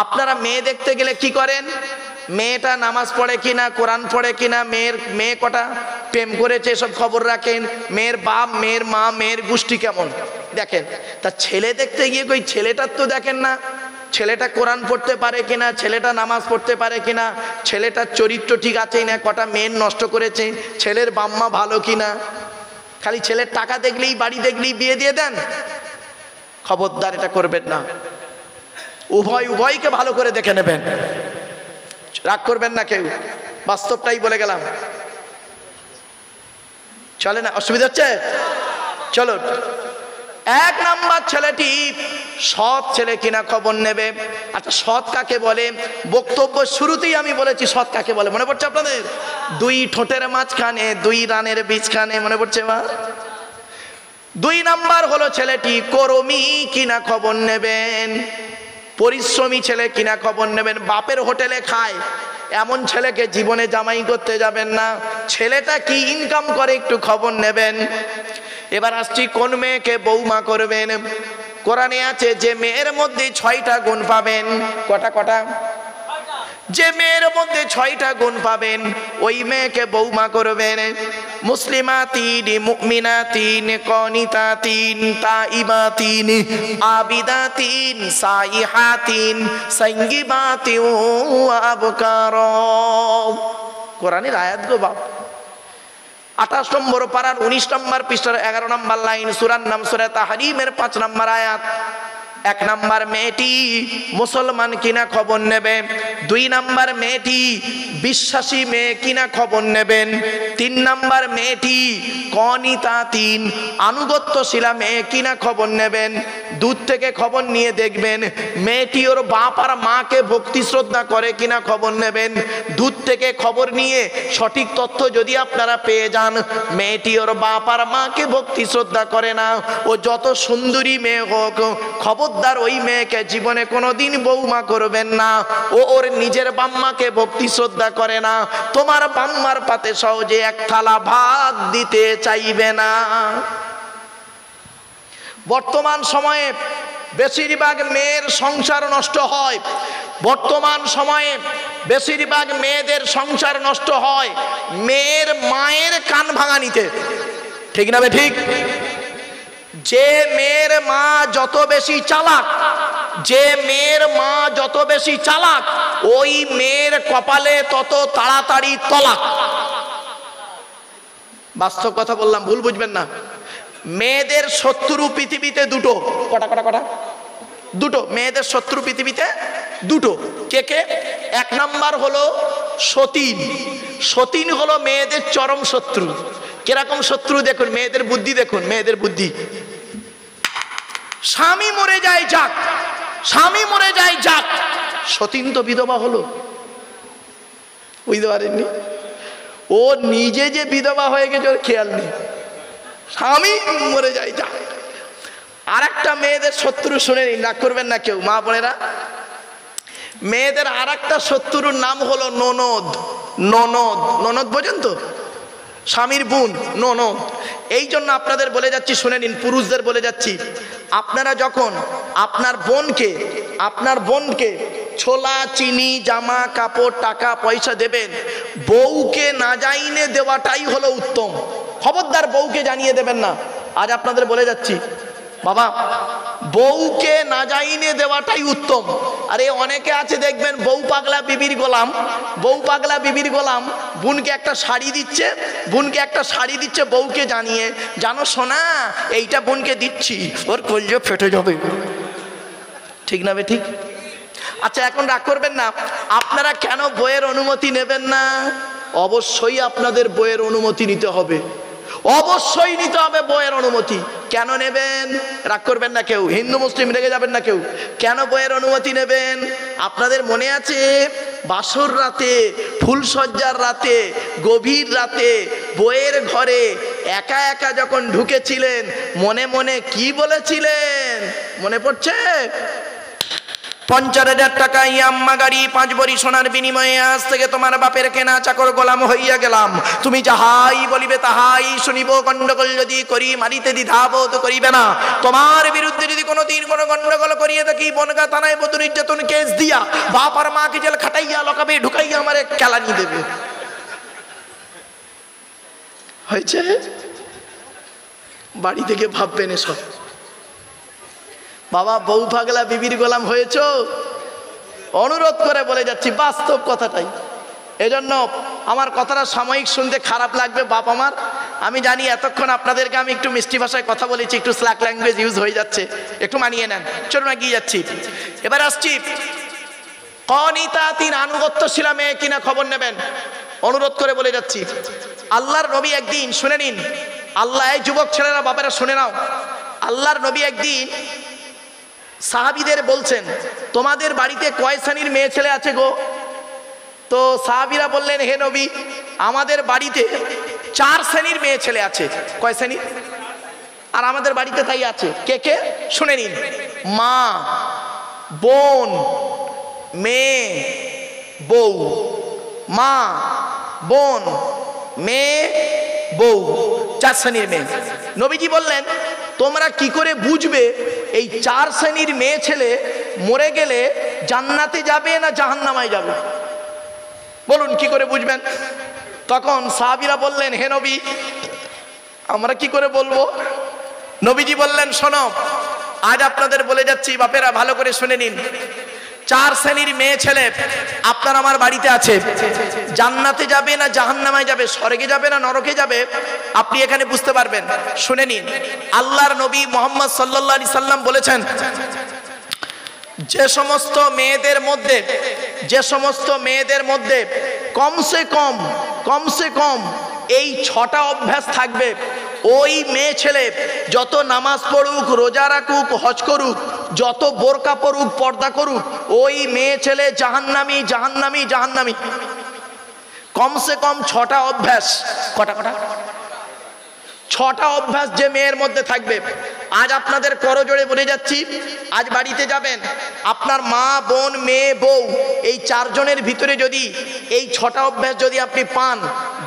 আপনারা মেয়ে দেখতে গেলে কি করেন? মেয়েটা নামাজ পড়ে কিনা, কোরআন পড়ে কিনা, মেয়ে কটা প্রেম করেছে সব খবর রাখেন, মেয়ের বাপ, মেয়ের মা, মেয়ের গোষ্ঠী কেমন দেখেন। তা ছেলে দেখতে গিয়ে কই ছেলেটার তো দেখেন না, ছেলেটা কোরআন পড়তে পারে কিনা, ছেলেটা নামাজ পড়তে পারে কিনা, ছেলেটার চরিত্র ঠিক আছে না, কটা মেয়ে নষ্ট করেছে, ছেলের বাম্মা ভালো কিনা। খালি ছেলের টাকা দেখলেই, বাড়ি দেখলেই বিয়ে দিয়ে দেন। খবরদার, এটা করবেন না। উভয়কে ভালো করে দেখে নেবেন, রাগ করবেন না কেউ, বাস্তবটাই বলে গেলাম। চলে না? অসুবিধা হচ্ছে? চলো, 1 নাম্বার ছেলেটি সৎ ছেলে কিনা খবর নেবে। আচ্ছা, সৎ কাকে বলে? বক্তব্য শুরুতেই আমি বলেছি সৎ কাকে বলে, মনে পড়ছে আপনাদের? 2 ঠোঁটের মাঝখানে 2 রানের বীজখানে, মনে পড়ছে মা? 2 নাম্বার হলো ছেলেটি কর্মী কিনা খবর নেবেন, পরিশ্রমী ছেলে কিনা খবর নেবেন। বাপের হোটেলে খায় এমন ছেলেকে জীবনে জামাই করতে যাবেন না। ছেলেটা কি ইনকাম করে একটু খবর নেবেন। এবার আসছি কোন মেয়েকে বৌমা করবেন। কোরআনে আছে যে মেয়ের মধ্যে 6টা গুণ পাবেন। কটা? যে মেয়ের মধ্যে 6টা গুণ পাবেন ওই মেয়েকে বৌমা করবেন। মুসলিমাতিন, মুমিনাতিন, কনিতাতিন, তাইবাতিন, আবিদাতিন, সাইহাতিন, সাইয়্যিবাতিন ওয়া আবকার। কোরআনের আয়াত গো বাপ। 28 নম্বর পারার 19 নম্বর পৃষ্ঠার 11 নম্বর লাইন, সূরার নাম সূরা তাহরিমের 5 নম্বর আয়াত। 1 নাম্বার মেয়েটি মুসলমান কিনা খবর নেবে। 2 নাম্বার মেয়েটি বিশ্বাসী মেয়ে কিনা খবর নেবেন। 3 নাম্বার মেয়েটি কনিতাতিন, আনুগত্যশীলা মেয়ে কিনা খবর নেবেন। দূর থেকে খবর নিয়ে দেখবেন মেয়েটি ওর বাপ আর মাকে ভক্তি শ্রদ্ধা করে কিনা খবর নেবেন। দূর থেকে খবর নিয়ে সঠিক তথ্য যদি আপনারা পেয়ে যান মেয়েটি ওর বাপ আর মাকে ভক্তি শ্রদ্ধা করে না, ও যত সুন্দরী মেয়ে হোক, খবরদার ওই মেয়েকে জীবনে কোনোদিন বৌমা করবেন না। ও ওর নিজের বাম্মাকে ভক্তি শ্রদ্ধা করে না, তোমার বাম্মার পাতে সহজে 1 থালা ভাত দিতে চাইবে না। বর্তমান সময়ে বেশিরভাগ মেয়ের সংসার নষ্ট হয়। বর্তমান সময়ে বেশিরভাগ মেয়েদের সংসার নষ্ট হয় মেয়ের মায়ের কান ভাঙানিতে। ঠিক না ঠিক? যে মেয়ের মা যত বেশি চালাক, যে মেয়ের মা যত বেশি চালাক, ওই মেয়ের কপালে তত তাড়াতাড়ি তলাক। বাস্তব কথা বললাম, ভুল বুঝবেন না। মেয়েদের শত্রু পৃথিবীতে 2টো। কটা? 2টো। মেয়েদের শত্রু পৃথিবীতে 2টো। কে? 1 নাম্বার হলো সতীন। সতীন হলো মেয়েদের চরম শত্রু। কিরকম শত্রু দেখুন, মেয়েদের বুদ্ধি দেখুন, মেয়েদের বুদ্ধি। স্বামী মরে যায় যাক, স্বামী মরে যায় যাক, সতীন তো বিধবা হলো, বুঝতে পারেননি? ও নিজে যে বিধবা হয়ে গেছে ওর খেয়াল নেই, স্বামী মরে যায় যাক। আর একটা মেয়েদের শত্রু শুনে নিন, রাগ করবেন না কেউ মা বোনেরা। মেয়েদের আর একটা শত্রুর নাম হলো ননদ। ননদ, ননদ বোঝেন তো? স্বামীর বোন, ননদ। এই জন্য আপনাদের বলে যাচ্ছি, শুনে নিন, পুরুষদের বলে যাচ্ছি, আপনারা যখন আপনার বোনকে ছোলা, চিনি, জামা কাপড়, টাকা পয়সা দেবেন, বউকে না জানিয়ে দেওয়াটাই হলো উত্তম। খবরদার বউকে জানিয়ে দেবেন না। আজ আপনাদের বলে যাচ্ছি বাবা, বউকে না জানিয়ে দেওয়াটাই উত্তম। আরে অনেকে আছে দেখবেন বউ পাগলা বিবির গোলাম, বউ পাগলা বিবির গোলাম, বোনকে একটা শাড়ি দিচ্ছে, বউকে জানিয়ে, জানো সোনা এইটা বোনকে দিচ্ছি, ওর কলজে ফেটে যাবে। ঠিক না ঠিক? আচ্ছা, এখন রাগ করবেন না, আপনারা কেন বইয়ের অনুমতি নেবেন না? অবশ্যই আপনাদের বইয়ের অনুমতি নিতে হবে, অবশ্যই নিতে হবে বইয়ের অনুমতি। কেন নেবেন? রাগ করবেন না কেউ, হিন্দু মুসলিম রেগে যাবেন না কেউ। কেন বইয়ের অনুমতি নেবেন? আপনাদের মনে আছে বাসর রাতে, ফুলসজ্জার রাতে, গভীর রাতে বইয়ের ঘরে একা একা যখন ঢুকেছিলেন, মনে মনে কি বলেছিলেন? মনে পড়ছে? 50,000 টাকা ইয়াম্মা গাড়ি 5 ভরি সোনার বিনিময়ে আজ থেকে তোমার বাপের কেনা চাকর গোলাম হইয়া গেলাম, তুমি যাহাই বলিবে তাহাই শুনিব, গন্ডগোল যদি করি মারিতে দ্বিধাবোধ করিবে না, তোমার বিরুদ্ধে যদি কোনোদিন কোনো গন্ডগোল করিয়ে থাকি বনগা থানায় বধূ নির্যাতন কেস দিয়া বাপ আর মাকে জেল খাটাইয়া লকাবে ঢুকাইয়া আমারে কেলানি দেবে। হয়েছে? বাড়ি থেকে ভাববেন এসব। বাবা বউ পাগলা বিবির গোলাম হয়েছ, অনুরোধ করে বলে যাচ্ছি বাস্তব কথাটাই। এজন্য আমার কথাটা সাময়িক শুনতে খারাপ লাগবে বাপ আমার, আমি জানি এতক্ষণ আপনাদেরকে আমি একটু মিষ্টি ভাষায় কথা বলেছি, একটু স্ল্যাক ল্যাঙ্গুয়েজ ইউজ হয়ে যাচ্ছে, একটু মানিয়ে নেন। চলুন এগিয়ে যাচ্ছি। এবার আসছি কনিতাতিন আনুগত্যশীলা মেয়ে কিনা খবর নেবেন, অনুরোধ করে বলে যাচ্ছি। আল্লাহর নবী একদিন, শুনে নিন, আল্লাহ, এই যুবক ছেলেরা বাবারা শুনে নাও, আল্লাহর নবী একদিন সাহাবীদের বলছেন তোমাদের বাড়িতে কয় শ্রেণীর মেয়ে ছেলে আছে গো? তো সাহাবীরা বললেন হে নবী আমাদের বাড়িতে 4 শ্রেণীর মেয়ে ছেলে আছে। কয় শ্রেণী? আর আমাদের বাড়িতে তাই আছে। কে কে? শুনে নিন, মা, বোন, মেয়ে, বউ। মা, বোন, মেয়ে, বউ, 4 শ্রেণীর মেয়ে। নবীজি বললেন তোমরা কি করে বুঝবে এই 4 শ্রেণীর মেয়ে ছেলে মরে গেলে জান্নাতে যাবে না জাহান্নামায় যাবে? বলুন কি করে বুঝবেন? তখন সাহাবীরা বললেন হে নবী আমরা কি করে বলবো? নবীজি বললেন শোনো, আজ আপনাদের বলে যাচ্ছি বাপেরা ভালো করে শুনে নিন, 4 শ্রেণীর মেয়ে ছেলে আপনার আমার বাড়িতে আছে, জান্নাতে যাবে না জাহান্নামায় যাবে, স্বর্গে যাবে না নরকে যাবে, আপনি এখানে বুঝতে পারবেন। শুনে নিন, আল্লাহর নবী মুহাম্মদ সাল্লাল্লাহু আলাইহি সাল্লাম বলেছেন যে সমস্ত মেয়েদের মধ্যে কমসে কম এই 6টা অভ্যাস থাকবে, ওই মেয়ে ছেলে যত নামাজ পড়ুক, রোজা রাখুক, হজ করুক, যত বোরকা পড়ুক, পর্দা করুক, ওই মেয়ে ছেলে জাহান্নামী জাহান্নামী জাহান্নামী। কমসে কম 6টা অভ্যাস। কটা? 6টা অভ্যাস যে মেয়ের মধ্যে থাকবে। আজ আপনাদের করজোড়ে বলে যাচ্ছি, আজ বাড়িতে যাবেন, আপনার মা, বোন, মেয়ে, বউ, এই 4 জনের ভিতরে যদি এই 6টা অভ্যাস যদি আপনি পান,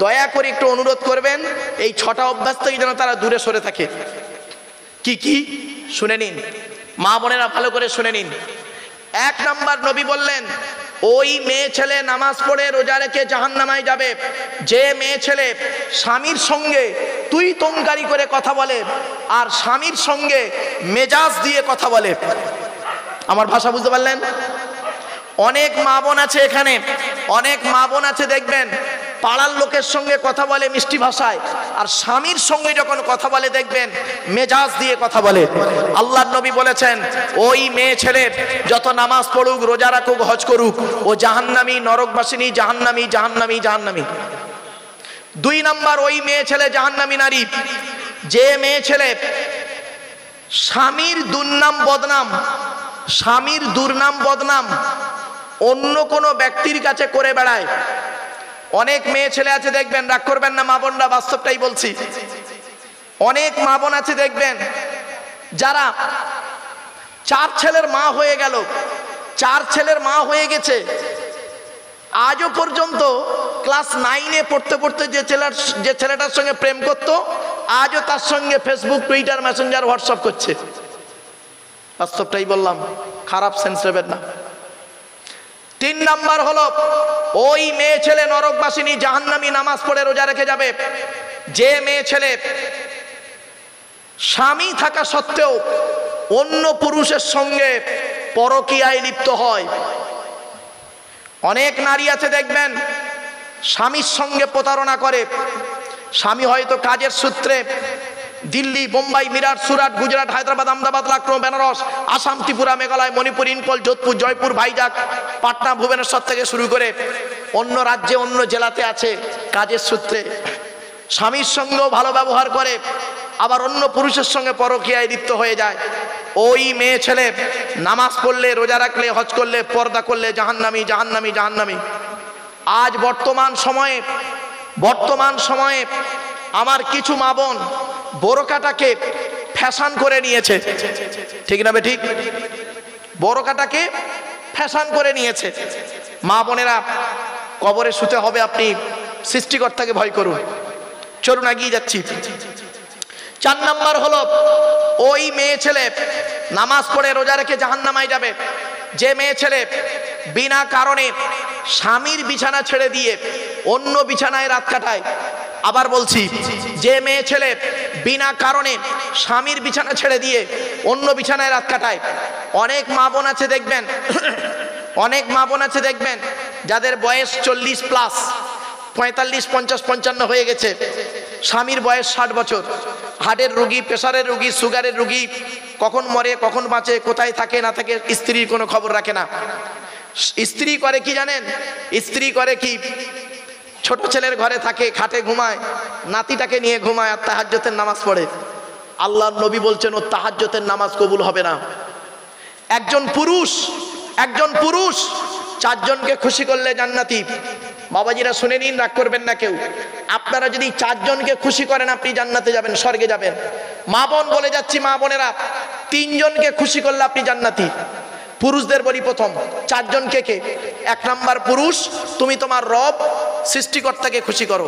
দয়া করে একটু অনুরোধ করবেন এই 6টা অভ্যাস থেকে যেন তারা দূরে সরে থাকে। কি কি? শুনে নিন মা বোনেরা, ভালো করে শুনে নিন। 1 নাম্বার, নবী বললেন ওই মেয়ে ছেলে নামাজ পড়ে রোজা রেখে জাহান্নামায় যাবে যে মেয়ে ছেলে স্বামীর সঙ্গে তুই তঙ্কারি করে কথা বলে আর স্বামীর সঙ্গে মেজাজ দিয়ে কথা বলে। আমার ভাষা বুঝতে পারলেন? অনেক মা বোন আছে এখানে, অনেক মা বোন আছে দেখবেন পাড়ার লোকের সঙ্গে কথা বলে মিষ্টি ভাষায়, আর স্বামীর সঙ্গে যখন কথা বলে দেখবেন মেজাজ দিয়ে কথা বলে। আল্লাহর নবী বলেছেন ওই মেয়ে ছেলের যত নামাজ পড়ুক, রোজা রাখুক, হজ করুক, ও জাহান্নামী, নরকবাসিনী, জাহান্নামী জাহান্নামী জাহান্নামী। 2 নাম্বার, ওই মেয়ে ছেলে জাহান্নামী নারী যে মেয়ে ছেলে স্বামীর দুর্নাম বদনাম অন্য কোনো ব্যক্তির কাছে করে বেড়ায়। অনেক মেয়ে ছেলে আছে দেখবেন, রাগ করবেন না মা বোনরা, বাস্তবটাই বলছি, অনেক মা বোন আছে দেখবেন যারা 4 ছেলের মা হয়ে গেল, 4 ছেলের মা হয়ে গেছে, আজও পর্যন্ত ক্লাস 9-এ পড়তে যে ছেলেটার সঙ্গে প্রেম করত, আজও তার সঙ্গে ফেসবুক, টুইটার, মেসেঞ্জার, হোয়াটসঅ্যাপ করছে। বাস্তবটাই বললাম, খারাপ সেন্স নেবেন না। 3 নাম্বার হলো ওই মেয়ে ছেলে নরকবাসিনী, জাহান্নামী, নামাজ পড়ে রোজা রেখে যাবে যে মেয়ে ছেলে স্বামী থাকা সত্ত্বেও অন্য পুরুষের সঙ্গে পরকীয়ায় লিপ্ত হয়। অনেক নারী আছে দেখবেন স্বামীর সঙ্গে প্রতারণা করে, স্বামী হয়তো কাজের সূত্রে দিল্লি, বোম্বাই, মিরাট, সুরাট, গুজরাট, হায়দ্রাবাদ, আহমেদাবাদ, লখনৌ, বেনারস, আসাম, ত্রিপুরা, মেঘালয়, মণিপুর, ইম্ফল, যোধপুর, জয়পুর, ভাইজাগ, পাটনা, ভুবনেশ্বর থেকে শুরু করে অন্য রাজ্যে, অন্য জেলাতে আছে কাজের সূত্রে। স্বামীর সঙ্গেও ভালো ব্যবহার করে, আবার অন্য পুরুষের সঙ্গে পরকীয়ায় লিপ্ত হয়ে যায়। ওই মেয়ে ছেলে নামাজ পড়লে, রোজা রাখলে, হজ করলে, পর্দা করলে জাহান্নামী জাহান্নামী জাহান্নামী। আজ বর্তমান সময়ে আমার কিছু মা বোন বোরকাটাকে ফ্যাশন করে নিয়েছে, ঠিক না বে ঠিক? বোরকাটাকে ফ্যাশন করে নিয়েছে। মা বোনেরা, কবরে শুতে হবে, আপনি সৃষ্টিকর্তাকে ভয় করুন। চলুন এগিয়ে যাচ্ছি। 4 নাম্বার হলো, ওই মেয়ে ছেলে নামাজ পড়ে রোজা রেখে জাহান্নামায় যাবে। যে মেয়ে ছেলে বিনা কারণে স্বামীর বিছানা ছেড়ে দিয়ে অন্য বিছানায় রাত কাটায়। আবার বলছি, যে মেয়ে ছেলে বিনা কারণে স্বামীর বিছানা ছেড়ে দিয়ে অন্য বিছানায় রাত কাটায়। অনেক মা বোন আছে দেখবেন, অনেক মা বোন আছে দেখবেন যাদের বয়স 40+, 45, 50, 55 হয়ে গেছে, স্বামীর বয়স 60 বছর, হার্টের রুগী, প্রেশারের রুগী, সুগারের রুগী, কখন মরে কখন বাঁচে, কোথায় থাকে না থাকে স্ত্রীর কোনো খবর রাখে না। স্ত্রী করে কি জানেন? স্ত্রী করে কি, ছোট ছেলের ঘরে থাকে, খাটে ঘুমায়, নাতিটাকে নিয়ে ঘুমায় আর তাহাজ্জুদের নামাজ পড়ে। আল্লাহর নবী বলছেন ও তাহাজ্জুদের নামাজ কবুল হবে না। একজন পুরুষ 4 জনকে খুশি করলে জান্নাতি। বাবাজিরা শুনে নিন, রাগ করবেন না কেউ। আপনারা যদি 4 জনকে খুশি করেন আপনি জান্নাতে যাবেন, স্বর্গে যাবেন। মা বোন বলে যাচ্ছি, মা বোনেরা, 3 জনকে খুশি করলে আপনি জান্নাতি। পুরুষদের বলি প্রথম 4 জনকে কে? 1 নাম্বার পুরুষ, তুমি তোমার রব সৃষ্টিকর্তাকে খুশি করো।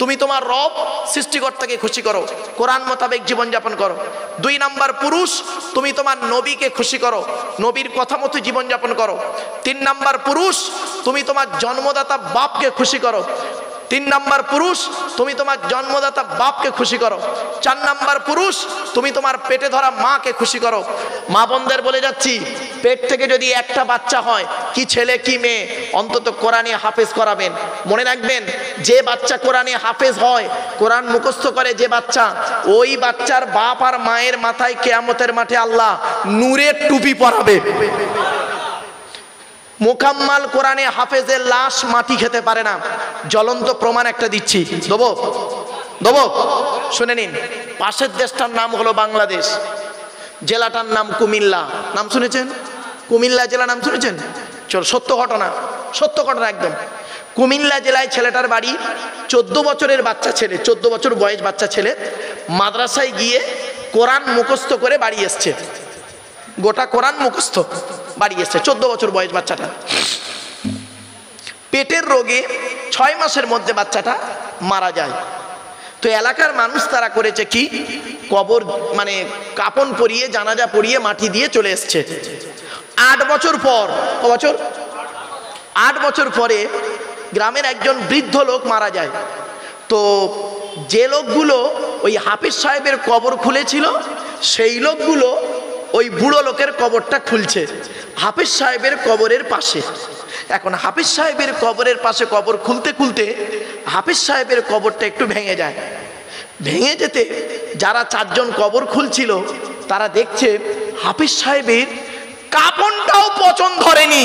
তুমি তোমার রব সৃষ্টিকর্তাকে খুশি করো, কোরআন মোতাবেক জীবনযাপন করো। 2 নাম্বার পুরুষ, তুমি তোমার নবীকে খুশি করো, নবীর কথা মতো জীবনযাপন করো। 3 নাম্বার পুরুষ, তুমি তোমার জন্মদাতা বাপকে খুশি করো। 3 নাম্বার পুরুষ, তুমি তোমার জন্মদাতা বাপকে খুশি করো। 4 নাম্বার পুরুষ, তুমি তোমার পেটে ধরা মাকে খুশি করো। মা বোনদের বলে যাচ্ছি, পেট থেকে যদি একটা বাচ্চা হয়, কি ছেলে কি মেয়ে, অন্তত কোরআনে হাফেজ করাবেন। মনে রাখবেন, যে বাচ্চা কোরআনে হাফেজ হয়, কোরআন মুখস্থ করে যে বাচ্চা, ওই বাচ্চার বাপ আর মায়ের মাথায় কিয়ামতের মাঠে আল্লাহ নূরের টুপি পরাবে। মোকাম্মাল কোরআনে হাফেজের লাশ মাটি খেতে পারে না। জ্বলন্ত প্রমাণ একটা দিচ্ছি, দেবো? শুনে নিন। পাশের দেশটার নাম হলো বাংলাদেশ, জেলাটার নাম কুমিল্লা। নাম শুনেছেন? কুমিল্লা জেলা নাম শুনেছেন? চল, সত্য ঘটনা একদম। কুমিল্লা জেলায় ছেলেটার বাড়ি, 14 বছরের বাচ্চা ছেলে, 14 বছর বয়স বাচ্চা ছেলে মাদ্রাসায় গিয়ে কোরআন মুখস্থ করে বাড়ি এসছে। গোটা কোরআন মুখস্থ বাড়ি এসছে, 14 বছর বয়স বাচ্চাটা। পেটের রোগে 6 মাসের মধ্যে বাচ্চাটা মারা যায়। তো এলাকার মানুষ তারা করেছে কি, কবর মানে কাপন পরিয়ে, জানাজা পরিয়ে, মাটি দিয়ে চলে এসছে। 8 বছর পর, 8 বছর পরে গ্রামের একজন বৃদ্ধ লোক মারা যায়। তো যে লোকগুলো ওই হাফিজ সাহেবের কবর খুলেছিল, সেই লোকগুলো ওই বুড়ো লোকের কবরটা খুলছে হাফিজ সাহেবের কবরের পাশে। এখন হাফিজ সাহেবের কবরের পাশে কবর খুলতে খুলতে হাফিজ সাহেবের কবরটা একটু ভেঙে যায়। ভেঙে যেতে যারা 4 জন কবর খুলছিল তারা দেখছে হাফিজ সাহেবের কাপড়টাও পছন্দ ধরেনি।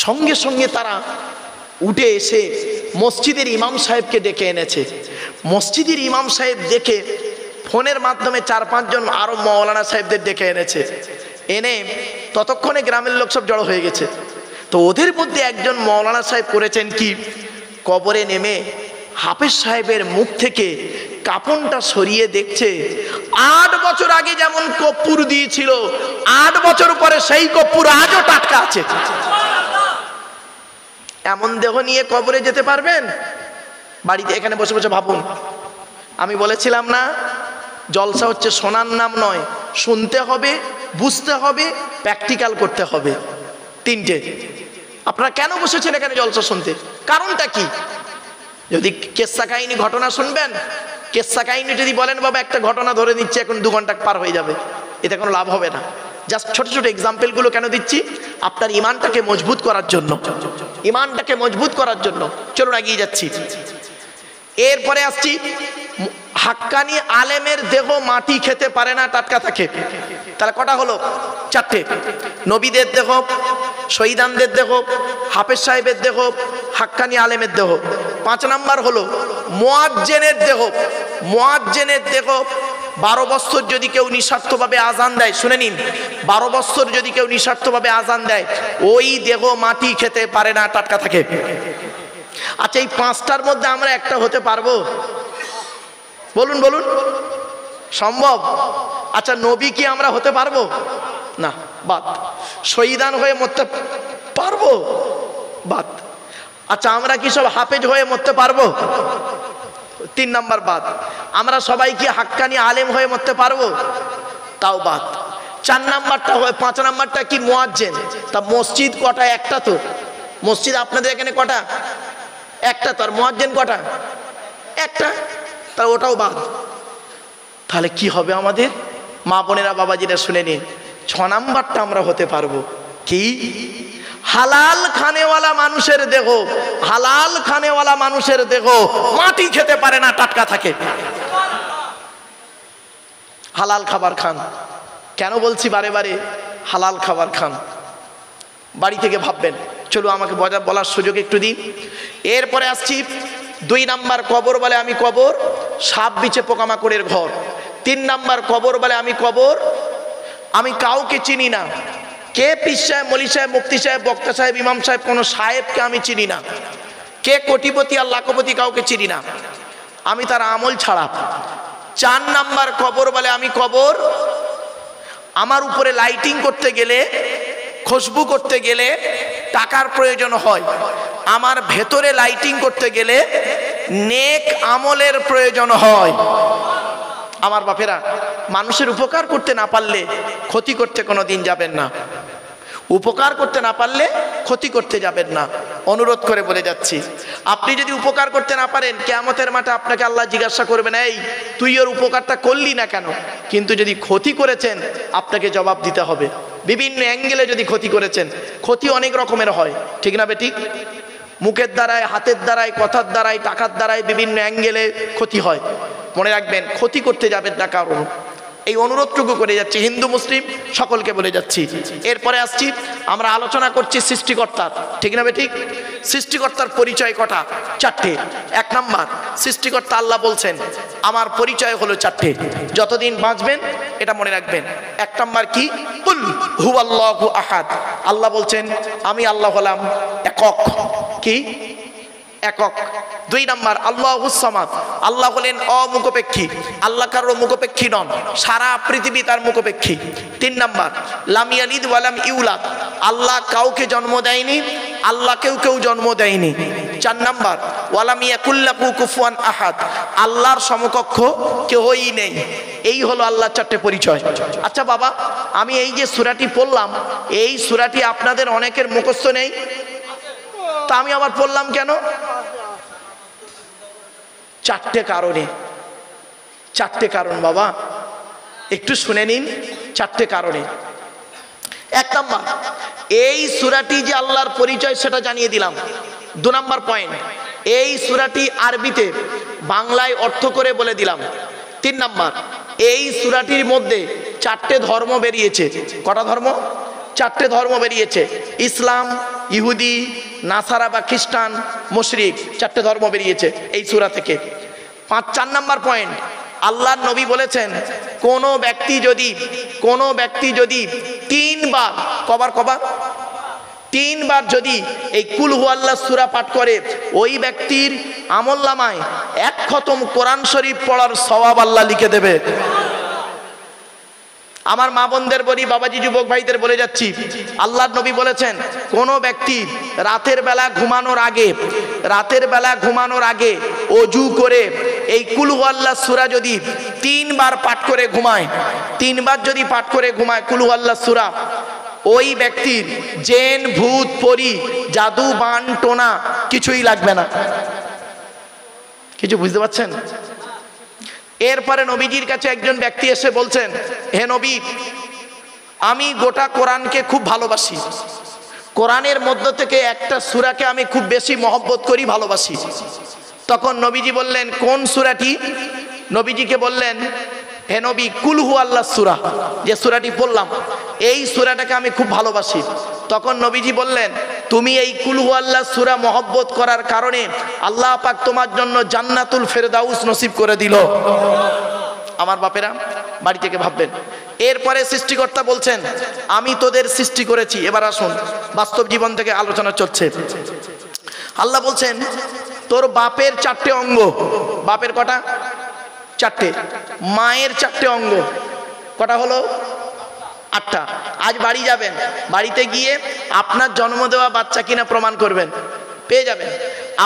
সঙ্গে সঙ্গে তারা উঠে এসে মসজিদের ইমাম সাহেবকে ডেকে এনেছে। মসজিদের ইমাম সাহেব দেখে ফোনের মাধ্যমে 4-5 জন আরো মৌলানা সাহেবদের ডেকে এনেছে। এনে ততক্ষণে গ্রামের লোক সব জড়ো হয়ে গেছে। তো ওদের মধ্যে একজন মৌলানা সাহেব করেছেন কি, কবরে নেমে হাফেজ সাহেবের মুখ থেকে কাপড়টা সরিয়ে দেখছে 8 বছর আগে যেমন কর্পূর দিয়েছিল, 8 বছর পরে সেই কর্পূর আজও টাটকা আছে। এমন দেহ নিয়ে কবরে যেতে পারবেন? বাড়িতে এখানে বসে বসে ভাবুন। আমি বলেছিলাম না, জলসা হচ্ছে শোনার নাম নয়, শুনতে হবে, বুঝতে হবে, প্র্যাকটিক্যাল করতে হবে। 3টে। আপনারা কেন বসেছেন এখানে জলসা শুনতে? কারণটা কি? যদি কেসা কাহিনী ঘটনা শুনবেন, কেসা কাহিনী যদি বলেন বাবা একটা ঘটনা ধরে নিচ্ছে, এখন 2 ঘন্টা পার হয়ে যাবে, এতে কোনো লাভ হবে না। জাস্ট ছোট ছোট এক্সাম্পলগুলো কেন দিচ্ছি? আপনার ইমানটাকে মজবুত করার জন্য, ইমানটাকে মজবুত করার জন্য। চলুন এগিয়ে যাচ্ছি। এরপরে আসছি, হাক্কানি আলেমের দেহ মাটি খেতে পারে না, টাটকা থাকে। তাহলে কটা হলো? 4টে। নবীদের দেহ, শহীদানদের দেহ, হাফেজ সাহেবের দেহ, হাক্কানি আলেমের দেহ। 5 নাম্বার হলো মুয়াজ্জিনের দেহ। মুয়াজ্জিনের দেহ 12 বছর যদি কেউ নিঃস্বার্থভাবে আজান দেয়, শুনে নিন, 12 বছর যদি কেউ নিঃস্বার্থভাবে আজান দেয়, ওই দেহ মাটি খেতে পারে না, টাটকা থাকে। আচ্ছা, এই 5টার মধ্যে আমরা একটা হতে পারবো? বলুন বলুন, সম্ভব? আচ্ছা, নবী কি আমরা হতে পারবো? না। বাদ। শহীদান হয়ে মরতে পারবো? বাদ। আচ্ছা, আমরা কি সব হাফেজ হয়ে মরতে পারবো? 3 নাম্বার বাদ। আমরা সবাই কি হাক্কানি আলেম হয়ে মরতে পারবো? তাও বাদ। 4 নাম্বারটা হয়, 5 নাম্বারটা কি মুয়াজ্জিন। তা মসজিদ কটা? একটা তো। মসজিদ আপনাদের এখানে কটা? একটা। তো আর মুয়াজ্জিন কটা? একটা। তা ওটাও বাদ। তাহলে কি হবে আমাদের? মা বোনেরা, বাবাজিরা শুনে নিন, 6 নাম্বারটা আমরা হতে পারবো কি? হালাল খানেওয়ালা মানুষের দেহ, হালাল খানেওয়ালা মানুষের দেহ মাটি খেতে পারে না, টাটকা থাকে। হালাল খাবার খান। কেন বলছি বারে বারে হালাল খাবার খান? বাড়ি থেকে ভাববেন, চলো আমাকে বলার সুযোগ একটু দিন। এরপরে আসছি 2 নাম্বার, কবর বলে আমি কবর সাপ বিছে পোকামাকড়ের ঘর। 3 নাম্বার, কবর বলে আমি কবর আমি কাউকে চিনি না। কে পীর সাহেব, মলি সাহেব, মুফতি সাহেব, বক্তা সাহেব, ইমাম সাহেব, কোনো সাহেবকে আমি চিনি না। কে কোটিপতি আর লাখপতি কাউকে চিনি না, আমি তার আমল ছাড়া। 4 নাম্বার, কবর বলে আমি কবর আমার উপরে লাইটিং করতে গেলে, খুশবু করতে গেলে টাকার প্রয়োজন হয়, আমার ভেতরে লাইটিং করতে গেলে নেক আমলের প্রয়োজন হয়। আমার বাপেরা, মানুষের উপকার করতে না পারলে ক্ষতি করতে কোনো দিন যাবেন না। উপকার করতে না পারলে ক্ষতি করতে যাবেন না। অনুরোধ করে বলে যাচ্ছি, আপনি যদি উপকার করতে না পারেন, কিয়ামতের মাঠে আপনাকে আল্লাহ জিজ্ঞাসা করবেন, এই তুই ওর উপকারটা করলি না কেন? কিন্তু যদি ক্ষতি করেছেন, আপনাকে জবাব দিতে হবে। বিভিন্ন অ্যাঙ্গেলে যদি ক্ষতি করেছেন, ক্ষতি অনেক রকমের হয়, ঠিক না বেঠিক? মুখের দ্বারায়, হাতের দ্বারায়, কথার দ্বারায়, টাকার দ্বারায় বিভিন্ন অ্যাঙ্গেলে ক্ষতি হয়। মনে রাখবেন, ক্ষতি করতে যাবেন না কারণ। এই অনুরোধটুকু করে যাচ্ছি, হিন্দু মুসলিম সকলকে বলে যাচ্ছি। এরপরে আসছি, আমরা আলোচনা করছি সৃষ্টিকর্তার, ঠিক না বেঠিক? সৃষ্টিকর্তার পরিচয় কটা? 4টে। 1 নাম্বার, সৃষ্টিকর্তা আল্লাহ বলছেন আমার পরিচয় হলো 4টে। যতদিন বাঁচবেন এটা মনে রাখবেন। 1 নাম্বার কি? কুল হুয়াল্লাহু আহাদ। আল্লাহ বলছেন আমি আল্লাহ হলাম একক। কি? একক। 2 নাম্বার, আল্লাহুস সামাদ। আল্লাহ হলেন অমুখপেক্ষী, আল্লাহ কারো মুখপেক্ষী নন, সারা পৃথিবী তার মুখপেক্ষী। 3 নাম্বার, লাম ইয়ালিদ ওয়া লাম ইউলাদ। আল্লাহ কাউকে জন্ম দেয়নি, আল্লাহ কেউ জন্ম দেয়নি। 4 নাম্বার, ওয়া লাম ইয়াকুল লাহু কুফুয়ান আহাদ। আল্লাহর সমকক্ষ কেউই নেই। এই হলো আল্লাহর 4টে পরিচয়। আচ্ছা বাবা, আমি এই যে সূরাটি পড়লাম, এই সূরাটি আপনাদের অনেকের মুখস্থ নেই, তা আমি আবার পড়লাম কেন? 4টে কারণে। 4টে কারণ বাবা, একটু শুনে নিন। 4টে কারণে। 1 নাম্বার, এই সূরাটি যে আল্লাহর পরিচয় সেটা জানিয়ে দিলাম। 2 নাম্বার পয়েন্ট, এই সূরাটি আরবিতে, বাংলায় অর্থ করে বলে দিলাম। 3 নাম্বার, এই সূরাটির মধ্যে 4টে ধর্ম বেরিয়েছে। কটা ধর্ম? 4টে ধর্ম বেরিয়েছে। ইসলাম, ইহুদি, নাসারা বা খ্রিস্টান, মুশরিক, 4টে ধর্ম বেরিয়েছে এই সূরা থেকে। 4 নাম্বার পয়েন্ট, আল্লাহর নবী বলেছেন কোনো ব্যক্তি যদি 3 বার, কবার 3 বার যদি এই কুল হুয়াল্লাহ সূরা পাঠ করে, ওই ব্যক্তির আমলনামায় 1 খতম কোরআন শরীফ পড়ার সওয়াব আল্লাহ লিখে দেবে। আমার মা বোনদের বলি, বাবাজি যুবক ভাইদের বলে যাচ্ছি, আল্লাহর নবী বলেছেন কোনো ব্যক্তি রাতের বেলা ঘুমানোর আগে ওযু করে এই কুল হুয়াল্লাহ সূরা যদি 3 বার পাঠ করে ঘুমায়, 3 বার যদি পাঠ করে ঘুমায় কুল হুয়াল্লাহ সূরা, ওই ব্যক্তির জিন, ভূত, পরী, জাদু, বান, টোনা কিছুই লাগবে না। কিছু বুঝতে পারছেন? এরপরে নবীজির কাছে একজন ব্যক্তি এসে বলছেন, হে নবী, আমি গোটা কোরআনকে খুব ভালোবাসি, কোরআনের মধ্য থেকে একটা সূরাকে আমি খুব বেশি মহব্বত করি, ভালোবাসি। তখন নবীজি বললেন কোন সূরাটি? নবীজিকে বললেন, হে নবী, কুল হুয়াল্লাহ সূরা, যে সূরাটি পড়লাম এই সূরাটাকে আমি খুব ভালোবাসি। তখন নবীজি বললেন, তুমি এই কুল হুয়াল্লাহ সূরা মহব্বত করার কারণে আল্লাহ পাক তোমার জন্য জান্নাতুল ফেরদাউস নসিব করে দিল। আমার বাপেরা, বাড়ি থেকে ভাববেন। এরপরে সৃষ্টিকর্তা বলছেন আমি তোদের সৃষ্টি করেছি। এবার আসুন, বাস্তব জীবন থেকে আলোচনা চলছে। আল্লাহ বলছেন তোর বাপের 4টে অঙ্গ। বাপের কটা? 4টে। মায়ের 4টে অঙ্গ। কটা হলো? 8টা। আজ বাড়ি যাবেন, বাড়িতে গিয়ে আপনার জন্ম দেওয়া বাচ্চা কিনা প্রমাণ করবেন, পেয়ে যাবেন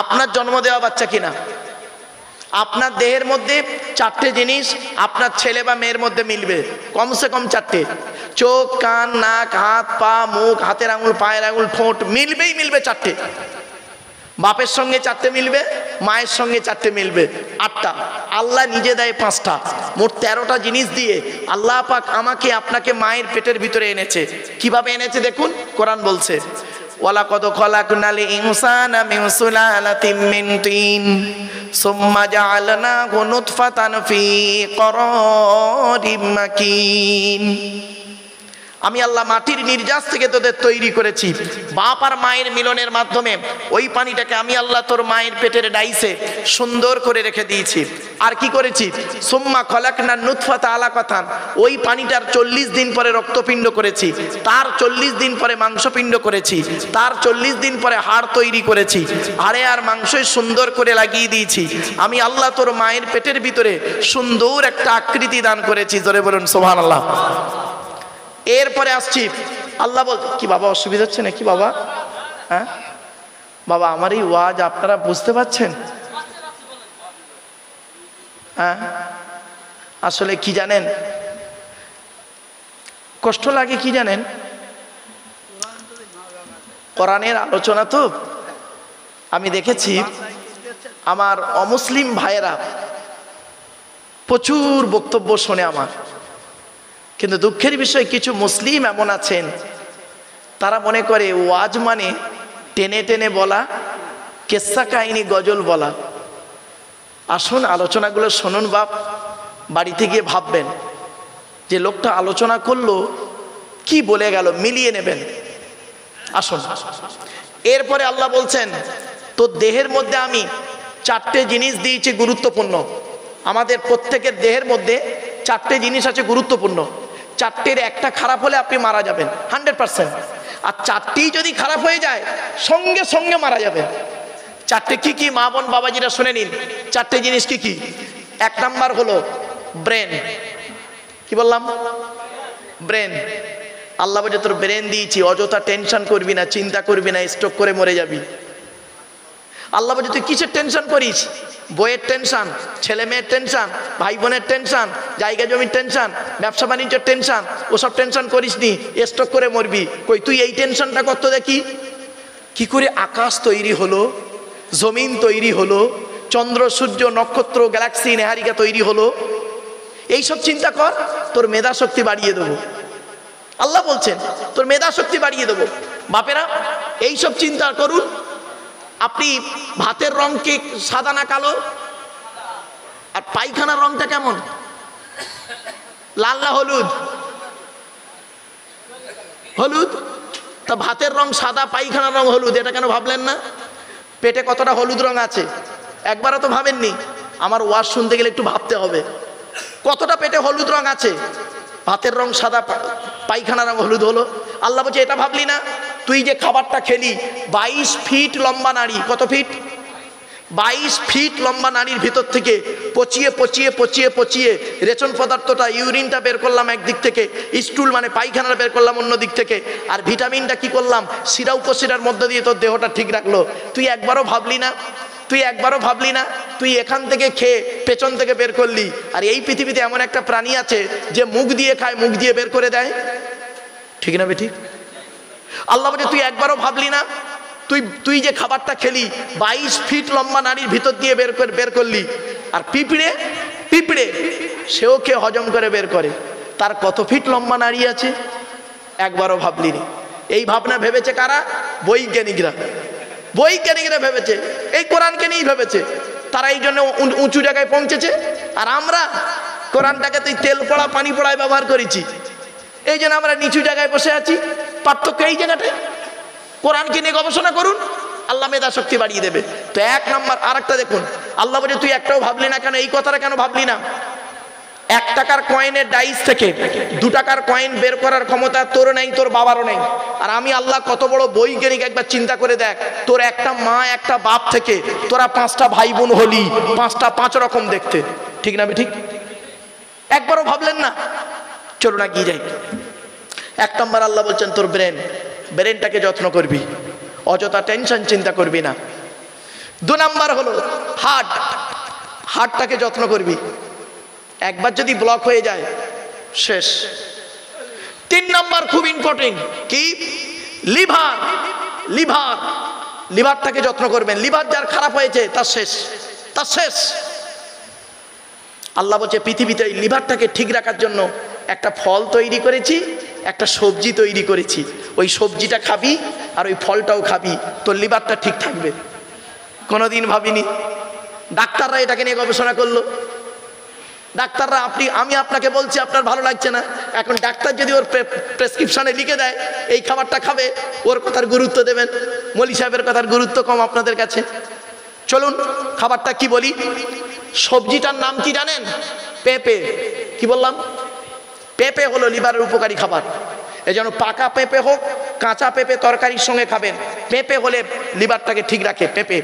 আপনার জন্ম দেওয়া বাচ্চা কিনা। আপনার দেহের মধ্যে 4টে জিনিস আপনার ছেলে বা মেয়ের মধ্যে মিলবে, কমসে কম 4টে। চোখ, কান, নাক, হাত, পা, মুখ, হাতের আঙুল, পায়ের আঙুল, ঠোঁট মিলবেই মিলবে 4টে। বাপের সঙ্গে 4টে মিলবে, মায়ের সঙ্গে 4টে মিলবে, 8টা। আল্লাহ নিজে দেয় 5টা। মোট 13টা জিনিস দিয়ে আল্লাহ পাক আমাকে আপনাকে মায়ের পেটের ভিতরে এনেছে। কিভাবে এনেছে দেখুন, কোরআন বলছে ওয়ালাকাদ খালাকনাল ইনসানা মিন সুলালাতিন মিন তিন সুম্মা জাআলনাহু নুতফাতান ফি করারিম মাকিন। আমি আল্লাহ মাটির নির্যাস থেকে তোদের তৈরি করেছি, বাপ আর মায়ের মিলনের মাধ্যমে ওই পানিটাকে আমি আল্লাহ তোর মায়ের পেটের ডাইসে সুন্দর করে রেখে দিয়েছি। আর কি করেছি, সুম্মা খলাকনা নুতফাতা আলাকাতান, ওই পানিটার 40 দিন পরে রক্তপিণ্ড করেছি, তার 40 দিন পরে মাংসপিণ্ড করেছি, তার 40 দিন পরে হাড় তৈরি করেছি, হাড়ে আর মাংসই সুন্দর করে লাগিয়ে দিয়েছি। আমি আল্লাহ তোর মায়ের পেটের ভিতরে সুন্দর একটা আকৃতি দান করেছি। জোরে বলুন সুবহানাল্লাহ। এরপরে আসছি, আল্লাহ বল কি বাবা অসুবিধা হচ্ছে নাকি বাবা? হ্যাঁ বাবা, আমার এই ওয়াজ আপনারা বুঝতে পারছেন? হ্যাঁ, আসলে কি জানেন, কষ্ট লাগে কি জানেন, কোরআনের আলোচনা তো আমি দেখেছি আমার অমুসলিম ভাইয়েরা প্রচুর বক্তব্য শোনে আমার, কিন্তু দুঃখের বিষয় কিছু মুসলিম এমন আছেন তারা মনে করে ওয়াজ মানে টেনে টেনে বলা, কেসা কাহিনী, গজল বলা। আসুন আলোচনাগুলো শুনুন বাপ, বাড়িতে গিয়ে ভাববেন যে লোকটা আলোচনা করলো কি বলে গেল, মিলিয়ে নেবেন। আসুন, এরপরে আল্লাহ বলছেন তোর দেহের মধ্যে আমি 4টে জিনিস দিয়েছি গুরুত্বপূর্ণ। আমাদের প্রত্যেকের দেহের মধ্যে 4টে জিনিস আছে গুরুত্বপূর্ণ। 4টের একটা খারাপ হলে আপনি মারা যাবেন 100%, আর 4টেই যদি খারাপ হয়ে যায় সঙ্গে সঙ্গে মারা যাবেন। 4টে কি কি মা বোন বাবাজিরা শুনে নিন। 4টে জিনিস কি কি? 1 নাম্বার হলো ব্রেন। কি বললাম? ব্রেন। আল্লাহ বলে তোর ব্রেন দিয়েছি, অযথা টেনশন করবি না, চিন্তা করবি না, স্ট্রোক করে মরে যাবি। আল্লাহ বলে তুই কিসের টেনশন করিস? বইয়ের টেনশন, ছেলে মেয়ের টেনশন, ভাই বোনের টেনশন, জায়গা জমির টেনশন, ব্যবসা বাণিজ্যের টেনশন, ওসব টেনশন করিস নি, স্ট্রোক করে মরবি। কই তুই এই টেনশনটা করত দেখি। কি করে আকাশ তৈরি হলো, জমিন তৈরি হলো, চন্দ্র সূর্য নক্ষত্র গ্যালাক্সি নেহারিকা তৈরি হলো, এইসব চিন্তা কর, তোর মেধা শক্তি বাড়িয়ে দেবো। আল্লাহ বলছেন তোর মেধা শক্তি বাড়িয়ে দেবো। বাপেরা এইসব চিন্তা করুন। আপনি ভাতের রং কি সাদা না কালো? আর পায়খানার রংটা কেমন, লাল না হলুদ? হলুদ। তা ভাতের রং সাদা, পায়খানার রং হলুদ, এটা কেন ভাবলেন না? পেটে কতটা হলুদ রং আছে একবারও তো ভাবেননি? আমার ওয়াজ শুনতে গেলে একটু ভাবতে হবে কতটা পেটে হলুদ রং আছে। ভাতের রং সাদা, পায়খানার রং হলুদ হলো। আল্লাহ বলছে এটা ভাবলি না? তুই যে খাবারটা খেলি, 22 ফিট লম্বা নাড়ি। কত ফিট? 22 ফিট লম্বা নাড়ির ভিতর থেকে পচিয়ে পচিয়ে পচিয়ে পচিয়ে রেচন পদার্থটা, ইউরিনটা বের করলাম একদিক থেকে, স্টুল মানে পায়খানাটা বের করলাম অন্য দিক থেকে, আর ভিটামিনটা কি করলাম, শিরা উপশিরার মধ্যে দিয়ে তোর দেহটা ঠিক রাখলো। তুই একবারও ভাবলি না? তুই একবারও ভাবলি না? তুই এখান থেকে খেয়ে পেছন থেকে বের করলি। আর এই পৃথিবীতে এমন একটা প্রাণী আছে যে মুখ দিয়ে খায়, মুখ দিয়ে বের করে দেয়। ঠিক না বেঠিক? আল্লাহ বলে তুই একবারও ভাবলি না? তুই যে খাবারটা খেলি 22 ফিট লম্বা নাড়ির ভিতর দিয়ে বের করলি। আর পিঁপড়ে পিঁপড়ে সেও খেয়ে হজম করে বের করে, তার কত ফিট লম্বা নাড়ি আছে? একবারও ভাবলি নি। এই ভাবনা ভেবেছে কারা? বৈজ্ঞানিকরা। বৈজ্ঞানিকরা ভেবেছে, এই কোরআনকে নিয়েই ভেবেছে। তারা এই জন্য উঁচু জায়গায় পৌঁছেছে। আর আমরা কোরআনটাকে তুই তেল পড়া পানি পড়ায় ব্যবহার করেছি, এই জন্য আমরা নিচু জায়গায় বসে আছি। পার্থক্য এই জায়গাটায়। কোরআনকে নিয়ে গবেষণা করুন, আল্লাহ মেধা শক্তি বাড়িয়ে দেবে। তো 1 নাম্বার। আর একটা দেখুন, আল্লাহ বলে তুই একটাও ভাবলি না কেন? এই কথাটা কেন ভাবলি না? 1 টাকার কয়েনের ডাইস থেকে 2 টাকার কয়েন বের করার ক্ষমতা তোর নেই, তোর বাবারও নেই। আর আমি আল্লাহ কত বড় বৈজ্ঞানিক, একবার চিন্তা করে দেখ। তোর একটা মা একটা বাপ থেকে তোরা 5টা ভাই বোন হলি, 5টা 5 রকম দেখতে। ঠিক না ঠিক? একবারও ভাবলেন না? চলো না গিয়ে যাই। এক নম্বর আল্লাহ বলছেন তোর ব্রেনটাকে যত্ন করবি, অযথা টেনশন চিন্তা করবি না। 2 নাম্বার হলো হার্টটাকে যত্ন করবি, একবার যদি ব্লক হয়ে যায় শেষ। 3 নাম্বার খুব ইম্পর্টেন্ট কি, লিভারটাকে যত্ন করবেন। লিভার যার খারাপ হয়েছে তার শেষ। আল্লাহ বলছে পৃথিবীতে এই লিভারটাকে ঠিক রাখার জন্য একটা ফল তৈরি করেছি, একটা সবজি তৈরি করেছি। ওই সবজিটা খাবি আর ওই ফলটাও খাবি, তোর লিভারটা ঠিক থাকবে। কোনোদিন ভাবিনি, ডাক্তাররা এটাকে নিয়ে গবেষণা করলো। ডাক্তাররা আমি আপনাকে বলছি, আপনার ভালো লাগছে না, এখন ডাক্তার যদি ওর প্রেসক্রিপশনে লিখে দেয় এই খাবারটা খাবে, ওর কথার গুরুত্ব দেবেন? মৌলী সাহেবের কথার গুরুত্ব কম আপনাদের কাছে? চলুন খাবারটা কি বলি। সবজিটার নাম কি জানেন? পেঁপে। কি বললাম? পেঁপে হলো লিভারের উপকারী খাবার। এই জন্য পাকা পেঁপে হোক, কাঁচা পেঁপে তরকারির সঙ্গে খাবেন। পেঁপে হলে লিভারটাকে ঠিক রাখে, পেঁপে।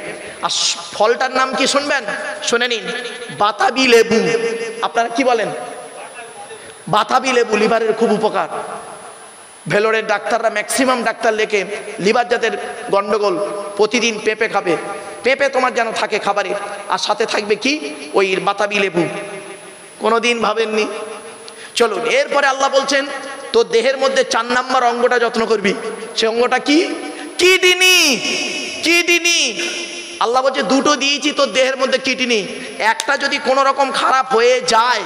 আর ফলটার নাম কি শুনবেন? শুনে নিন, বাতাবি লেবু। আপনারা কি বলেন? বাতাবি লেবু লিভারের খুব উপকার। ভেলোরের ডাক্তাররা ম্যাক্সিমাম ডাক্তার লেখে লিভার যাদের গন্ডগোল প্রতিদিন পেঁপে খাবে। পেঁপে তোমার যেন থাকে খাবারে, আর সাথে থাকবে কি, ওই বাতাবি লেবু। কোনোদিন ভাবেননি? চলুন এরপরে আল্লাহ বলছেন তোর দেহের মধ্যে 4 নাম্বার অঙ্গটা যত্ন করবি। সে অঙ্গটা কি? কিডনি। আল্লাহ বলছে 2টো দিয়েছি তোর দেহের মধ্যে কিডনি। একটা যদি কোনো রকম খারাপ হয়ে যায়,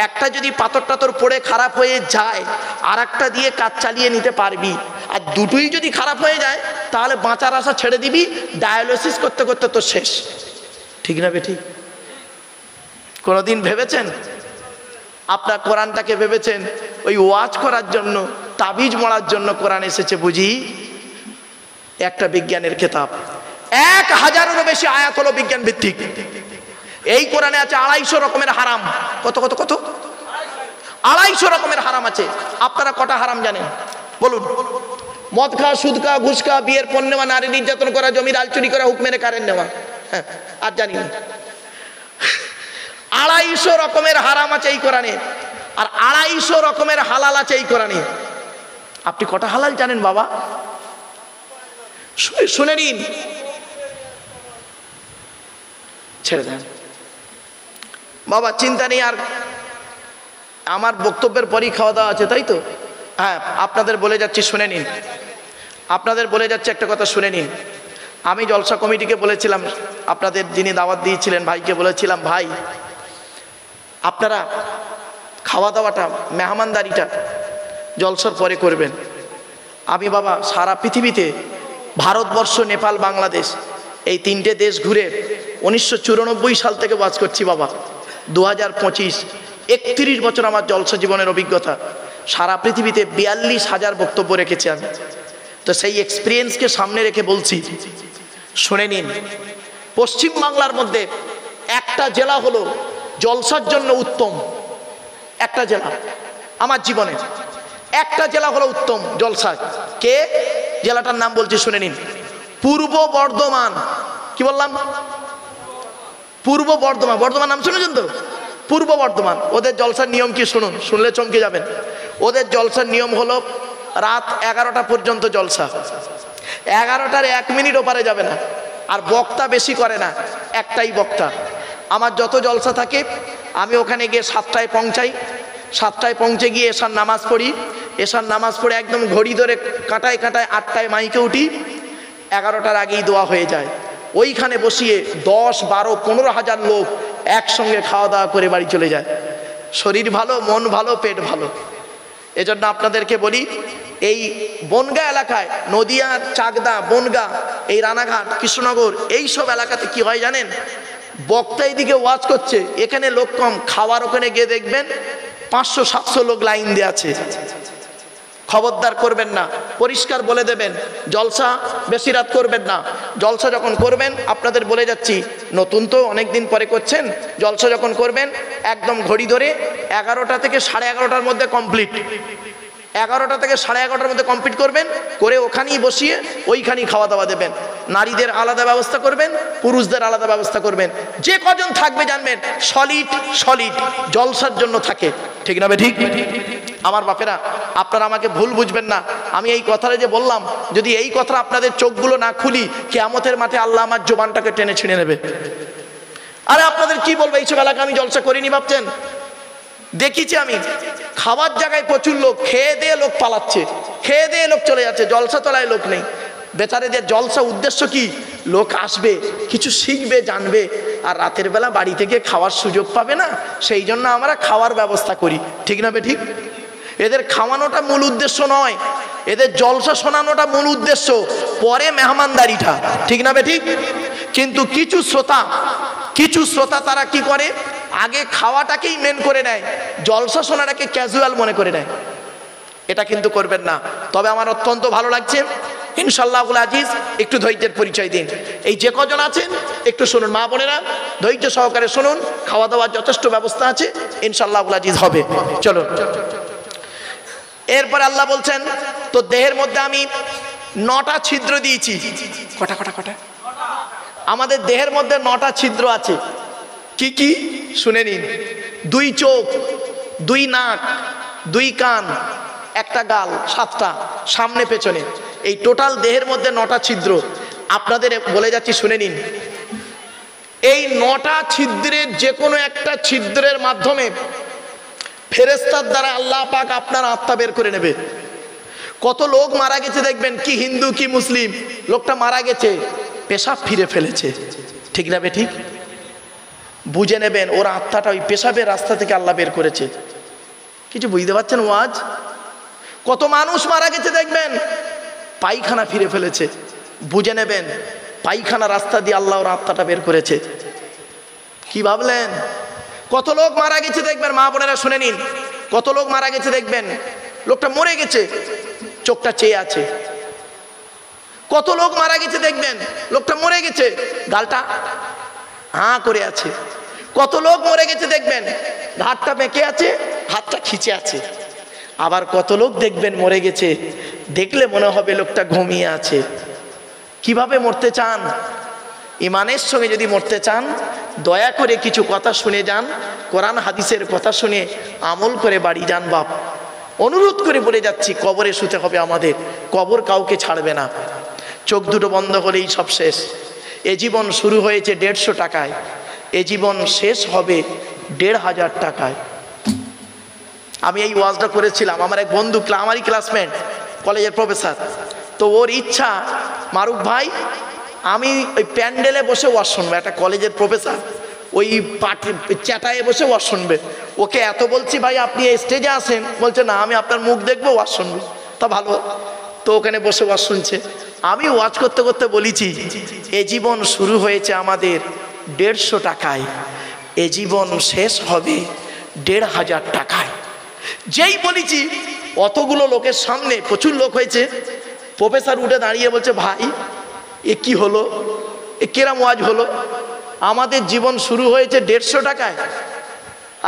একটা যদি পাথর টাথর পড়ে খারাপ হয়ে যায়, আর একটা দিয়ে কাজ চালিয়ে নিতে পারবি। আর দুটোই যদি খারাপ হয়ে যায় তাহলে বাঁচার আশা ছেড়ে দিবি, ডায়ালিসিস করতে করতে তোর শেষ। ঠিক না বেঠিক? কোনোদিন ভেবেছেন? আপনার কোরআনটাকে ভেবেছেন ওই ওয়াজ করার জন্য, তাবিজ মরার জন্য কোরআন এসেছে বুঝি? একটা বিজ্ঞানের কিতাব, 1000-এরও বেশি আয়াত হলো বিজ্ঞান ভিত্তিক। এই কোরআনে আছে 250 রকমের হারাম। কত 250 রকমের হারাম আছে। আপনারা কটা হারাম জানেন বলুন? মদ খাওয়া, সুদ খাওয়া, ঘুষ খাওয়া, বিয়ের পণ নেওয়া, নারী নির্যাতন করা, জমির আল চুরি করা, হুক মেরে কারেন্ট নেওয়া, হ্যাঁ আর জানি না। 250 রকমের হারাম আছে এই কোরআনে, আর 250 রকমের হালাল আছে এই কোরআনে। আপনি কটা হালাল জানেন বাবা? শুনে নিন, ছেড়ে দেন বাবা, চিন্তা নেই। আর আমার বক্তব্যের পরই খাওয়া দাওয়া আছে, তাই তো? হ্যাঁ, আপনাদের বলে যাচ্ছি, শুনে নিন। আপনাদের বলে যাচ্ছে একটা কথা, শুনে নিন। আমি জলসা কমিটিকে বলেছিলাম, আপনাদের যিনি দাওয়াত দিয়েছিলেন ভাইকে বলেছিলাম, ভাই আপনারা খাওয়া দাওয়াটা, মেহমানদারিটা জলসার পরে করবেন। আমি বাবা সারা পৃথিবীতে, ভারতবর্ষ, নেপাল, বাংলাদেশ, এই 3টে দেশ ঘুরে 1994 সাল থেকে ওয়াজ করছি বাবা। 2025, 31 বছর আমার জলসা জীবনের অভিজ্ঞতা। সারা পৃথিবীতে 42,000 বক্তব্য রেখেছি আমি। তো সেই এক্সপিরিয়েন্সকে সামনে রেখে বলছি, শুনে নিন। পশ্চিম বাংলার মধ্যে একটা জেলা হলো জলসার জন্য উত্তম। একটা জেলা আমার জীবনে, একটা জেলা হলো উত্তম জলসা। কে? জেলাটার নাম বলছি, শুনে নিন। পূর্ব বর্ধমান। কি বললাম? পূর্ব বর্ধমান। বর্ধমান নাম শুনেছেন তো? পূর্ব বর্ধমান। ওদের জলসার নিয়ম কি শুনুন, শুনলে চমকে যাবেন। ওদের জলসার নিয়ম হলো রাত 11টা পর্যন্ত জলসা। 11টার 1 মিনিট ওপারে যাবে না। আর বক্তা বেশি করে না, একটাই বক্তা। আমার যত জলসা থাকে আমি ওখানে গিয়ে 7টায় পৌঁছাই। 7টায় পৌঁছে গিয়ে এশার নামাজ পড়ি। এশার নামাজ পড়ে একদম ঘড়ি ধরে কাঁটায় 8টায় মাইকে উঠি। 11টার আগেই দোয়া হয়ে যায়। ওইখানে বসিয়ে 10, 12, 15,000 লোক একসঙ্গে খাওয়া দাওয়া করে বাড়ি চলে যায়। শরীর ভালো, মন ভালো, পেট ভালো। এজন্য আপনাদেরকে বলি, এই বনগা এলাকায়, নদিয়া, চাকদা, বনগা, এই রানাঘাট, কৃষ্ণনগর, এই সব এলাকাতে কি হয় জানেন? বক্তা এইদিকে ওয়াজ করছে, এখানে লোক কম। খাওয়ার ওখানে গিয়ে দেখবেন 500-700 লোক লাইন দিয়ে আছে। খবরদার করবেন না, পরিষ্কার বলে দেবেন, জলসা বেশি রাত করবেন না। জলসা যখন করবেন, আপনাদের বলে যাচ্ছি, নতুন তো অনেক দিন পরে করছেন, জলসা যখন করবেন একদম ঘড়ি ধরে 11টা থেকে 11:30টার মধ্যে কমপ্লিট। 11টা থেকে 11:30টার মধ্যে কমপ্লিট করবেন, করে ওখানেই বসিয়ে ওইখানেই খাওয়া দাওয়া দেবেন। নারীদের আলাদা ব্যবস্থা করবেন, পুরুষদের আলাদা ব্যবস্থা করবেন। যে কজন থাকবে জানবেন সলিড জলসার জন্য থাকে। ঠিক না বে ঠিক? আমার বাপেরা, আপনারা আমাকে ভুল বুঝবেন না। আমি এই কথাটা যে বললাম, যদি এই কথা আপনাদের চোখগুলো না খুলি, কিয়ামতের মাঠে আল্লাহ আমার জবানটাকে টেনে ছিঁড়ে নেবে। আরে আপনাদের কি বলবো, এইসব এলাকা আমি জলসা করিনি ভাবছেন? দেখিছি আমি খাবার জায়গায় প্রচুর লোক, খেয়ে দিয়ে লোক পালাচ্ছে, খেয়ে দিয়ে লোক চলে যাচ্ছে, জলসা তলায় লোক নেই। বেচারেদের জলসা উদ্দেশ্য কি? লোক আসবে, কিছু শিখবে, জানবে, আর রাতের বেলা বাড়ি থেকে খাওয়ার সুযোগ পাবে না, সেই জন্য আমরা খাওয়ার ব্যবস্থা করি। ঠিক না বে ঠিক? এদের খাওয়ানোটা মূল উদ্দেশ্য নয়, এদের জলসা শোনানোটা মূল উদ্দেশ্য, পরে মেহমানদারিটা। ঠিক না বে ঠিক? কিন্তু কিছু শ্রোতা তারা কি করে, আগে খাওয়াটাকেই মেন করে নেয়, জলসা শোনাটাকে ক্যাজুয়াল মনে করে নেয়। এটা কিন্তু করবেন না। তবে আমার অত্যন্ত ভালো লাগছে, ইনশাআল্লাহুল আজিজ, একটু ধৈর্যের পরিচয় দিন। এই যে কজন আছেন একটু শুনুন, মা বোনেরা ধৈর্য সহকারে শুনুন, খাওয়া দাওয়ার যথেষ্ট ব্যবস্থা আছে, ইনশাআল্লাহুল আজিজ হবে। চলো, এরপর আল্লাহ বলছেন, তো দেহের মধ্যে আমি 9টা ছিদ্র দিয়েছি। কটা? আমাদের দেহের মধ্যে 9টা ছিদ্র আছে। কি কি শুনে নিন। 2 চোখ, 2 নাক, 2 কান, 1টা গাল, 7টা সামনে পেছনে, এই টোটাল দেহের মধ্যে 9টা ছিদ্র। আপনাদের বলে যাচ্ছি, শুনে নিন। এই 9টা ছিদ্রের যে কোনো একটা ছিদ্রের মাধ্যমে ফেরেশতার দ্বারা আল্লাহ পাক আপনার আত্মা বের করে নেবে। কত লোক মারা গেছে দেখবেন, কি হিন্দু কি মুসলিম, লোকটা মারা গেছে, পেশাব ফিরে ফেলেছে। ঠিক না বে ঠিক? বুঝে নেবেন ওর আত্মাটা ওই পেশাবের রাস্তা থেকে আল্লাহ বের করেছে। কিছু বুঝতে পারছেন ওয়াজ? কত মানুষ মারা গেছে দেখবেন, পায়খানা ফিরে ফেলেছে, বুঝে নেবেন পায়খানা রাস্তা দিয়ে আল্লাহ ওর আত্মাটা বের করেছে। কি ভাবলেন? কত লোক মারা গেছে দেখবেন, মা বোনেরা শুনে নিন, কত লোক মারা গেছে দেখবেন, লোকটা মরে গেছে, চোখটা চেয়ে আছে। কত লোক মারা গেছে দেখবেন, লোকটা মরে গেছে, গালটা হাঁ করে আছে। কত লোক মরে গেছে দেখবেন, ঘাটটা বেঁকে আছে, হাতটা খিচে আছে। আবার কত লোক দেখবেন মরে গেছে, দেখলে মনে হবে লোকটা ঘুমিয়ে আছে। কিভাবে মরতে চান? ইমানের সঙ্গে যদি মরতে চান, দয়া করে কিছু কথা শুনে যান, কোরআন হাদিসের কথা শুনে আমল করে বাড়ি যান। বাপ, অনুরোধ করে বলে যাচ্ছি, কবরে শুতে হবে আমাদের, কবর কাউকে ছাড়বে না। চোখ দুটো বন্ধ হলেই সব শেষ। এ জীবন শুরু হয়েছে 150 টাকায়, এ জীবন শেষ হবে 1500 টাকায়। আমি এই ওয়াজটা করেছিলাম, আমার এক বন্ধু, আমারই ক্লাসমেট, কলেজের প্রফেসর। তো ওর ইচ্ছা, মারুফ ভাই আমি ওই প্যান্ডেলে বসে ওয়াজ শুনবো। একটা কলেজের প্রফেসর ওই চ্যাটায় বসে ওয়াজ শুনবে। ওকে এত বলছি, ভাই আপনি এই স্টেজে আসেন, বলছে না আমি আপনার মুখ দেখবো, ওয়াজ শুনবো। তা ভালো, তো ওখানে বসে ওয়াজ শুনছে। আমি ওয়াজ করতে করতে বলেছি, এ জীবন শুরু হয়েছে আমাদের 150 টাকায়, এ জীবন শেষ হবে 1500 টাকায়। যেই বলেছি অতগুলো লোকের সামনে, প্রচুর লোক হয়েছে, প্রফেসর উঠে দাঁড়িয়ে বলছে, ভাই এ কি হলো, এ কেরাম ওয়াজ হলো? আমাদের জীবন শুরু হয়েছে 150 টাকায়,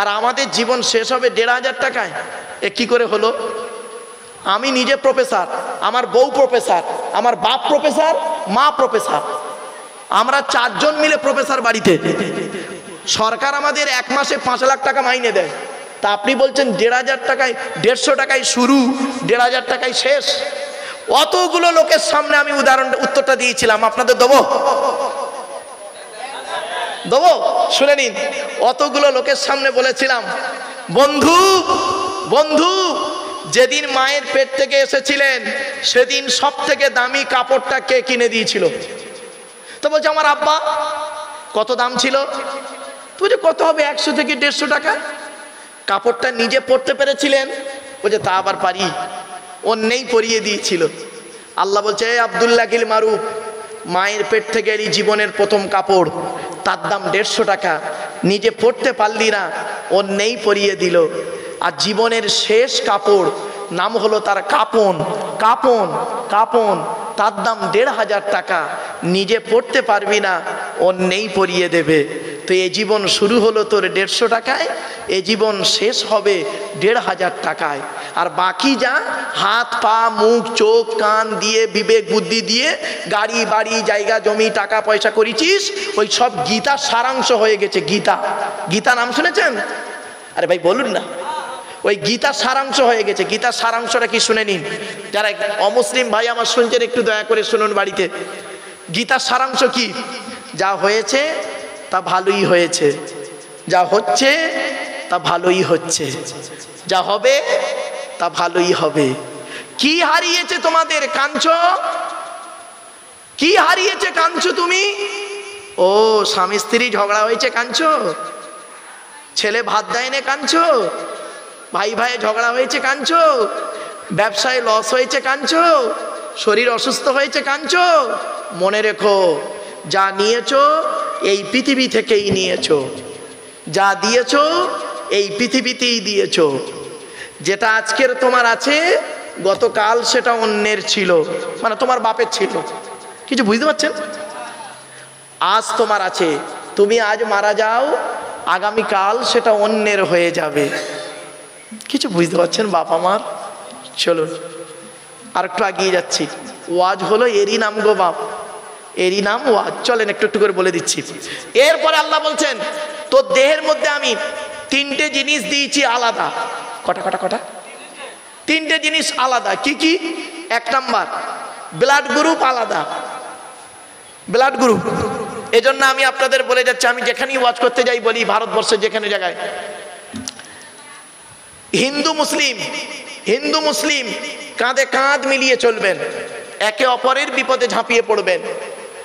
আর আমাদের জীবন শেষ হবে 1500 টাকায়। এ কি করে হলো? আমি নিজে প্রফেসর, আমার বউ প্রফেসর, আমার বাপ প্রফেসর, মা প্রফেসর, আমরা 4 জন মিলে প্রফেসর বাড়িতে। সরকার আমাদের 1 মাসে 5 লাখ টাকা মাইনে দেয়। তা আপনি বলছেন 1500 টাকায়, 150 টাকায় শুরু, 1500 টাকায় শেষ। অতগুলো লোকের সামনে আমি উত্তরটা দিয়েছিলাম, আপনাদের দেবো? শুনে নিন। অতগুলো লোকের সামনে বলেছিলাম, বন্ধু যেদিন মায়ের পেট থেকে এসেছিলেন, সেদিন সব থেকে দামি কাপড়টা কে কিনে দিয়েছিল? তো বলছে আমার আব্বা। কত দাম ছিল? তুই কত হবে, 100 থেকে 150 টাকা। কাপড়টা নিজে পরতে পেরেছিলেন? বলছে তা আবার পারি, অন্যেই পরিয়ে দিয়েছিল। আল্লাহ বলছে, আব্দুল্লাহ গিল মারুফ, মায়ের পেট থেকে এলি জীবনের প্রথম কাপড়, তার দাম 150 টাকা, নিজে পরতে পারলি না, অন্যেই পরিয়ে দিল। আর জীবনের শেষ কাপড় নাম হলো তার কাপন, তার দাম 1500 টাকা, নিজে পড়তে পারবি না, অন্যেই পরিয়ে দেবে। তো এই জীবন শুরু হলো তোর 150 টাকায়, এই জীবন শেষ হবে 1500 টাকায়। আর বাকি যা হাত পা মুখ চোখ কান দিয়ে বিবেক বুদ্ধি দিয়ে গাড়ি বাড়ি জায়গা জমি টাকা পয়সা করেছিস, ওই সব গীতার সারাংশ হয়ে গেছে। গীতা নাম শুনেছেন? আরে ভাই বলুন না। ওই গীতার সারাংশ হয়ে গেছে। গীতার সারাংশটা কি শুনে নিন, যারা অমুসলিম ভাই আমার শুনছেন একটু দয়া করে শুনুন বাড়িতে। গীতার সারাংশ কি? যা হয়েছে তা ভালোই হয়েছে, যা হচ্ছে তা ভালোই হচ্ছে, যা হবে তা ভালোই হবে। কি হারিয়েছে তোমাদের? কাঁদছো? কি হারিয়েছে কাঁদছো তুমি? ও স্বামী স্ত্রী ঝগড়া হয়েছে কাঁদছো? ছেলে ভাত দেয়নি কাঁদছো? ভাই ভাই ঝগড়া হয়েছে কাঁদছো? ব্যবসায় লস হয়েছে কাঁদছো? শরীর অসুস্থ হয়েছে কাঁদছো? মনে রেখো, যা নিয়েছো এই পৃথিবী থেকেই নিয়েছো, যা দিয়েছো এই পৃথিবীতেই দিয়েছো। যেটা আজকের তোমার আছে গতকাল সেটা অন্যের ছিল, মানে তোমার বাপের ছিল। কিছু বুঝতে পারছেন? আজ তোমার আছে, তুমি আজ মারা যাও, আগামীকাল সেটা অন্যের হয়ে যাবে। কিছু বুঝতে পারছেন বাপ আমার? চলুন আর একটু এগিয়ে যাচ্ছি। ওয়াজ হলো এরই নাম গো বাপ, এরই নাম ওয়াজ। চলেন একটু একটু করে বলে দিচ্ছি। এরপরে আল্লাহ বলছেন, তোর দেহের মধ্যে আমি তিনটে জিনিস দিয়েছি আলাদা। কটা কটা কটা? তিনটে জিনিস আলাদা। কি কি? এক নাম্বার, ব্লাড গ্রুপ আলাদা, ব্লাড গ্রুপ। এজন্য আমি আপনাদের বলে যাচ্ছি, আমি যেখানেই ওয়াজ করতে যাই বলি, ভারতবর্ষের যেখানে জায়গায় হিন্দু মুসলিম কাঁধে কাঁধ মিলিয়ে চলবেন, একে অপরের বিপদে ঝাঁপিয়ে পড়বেন।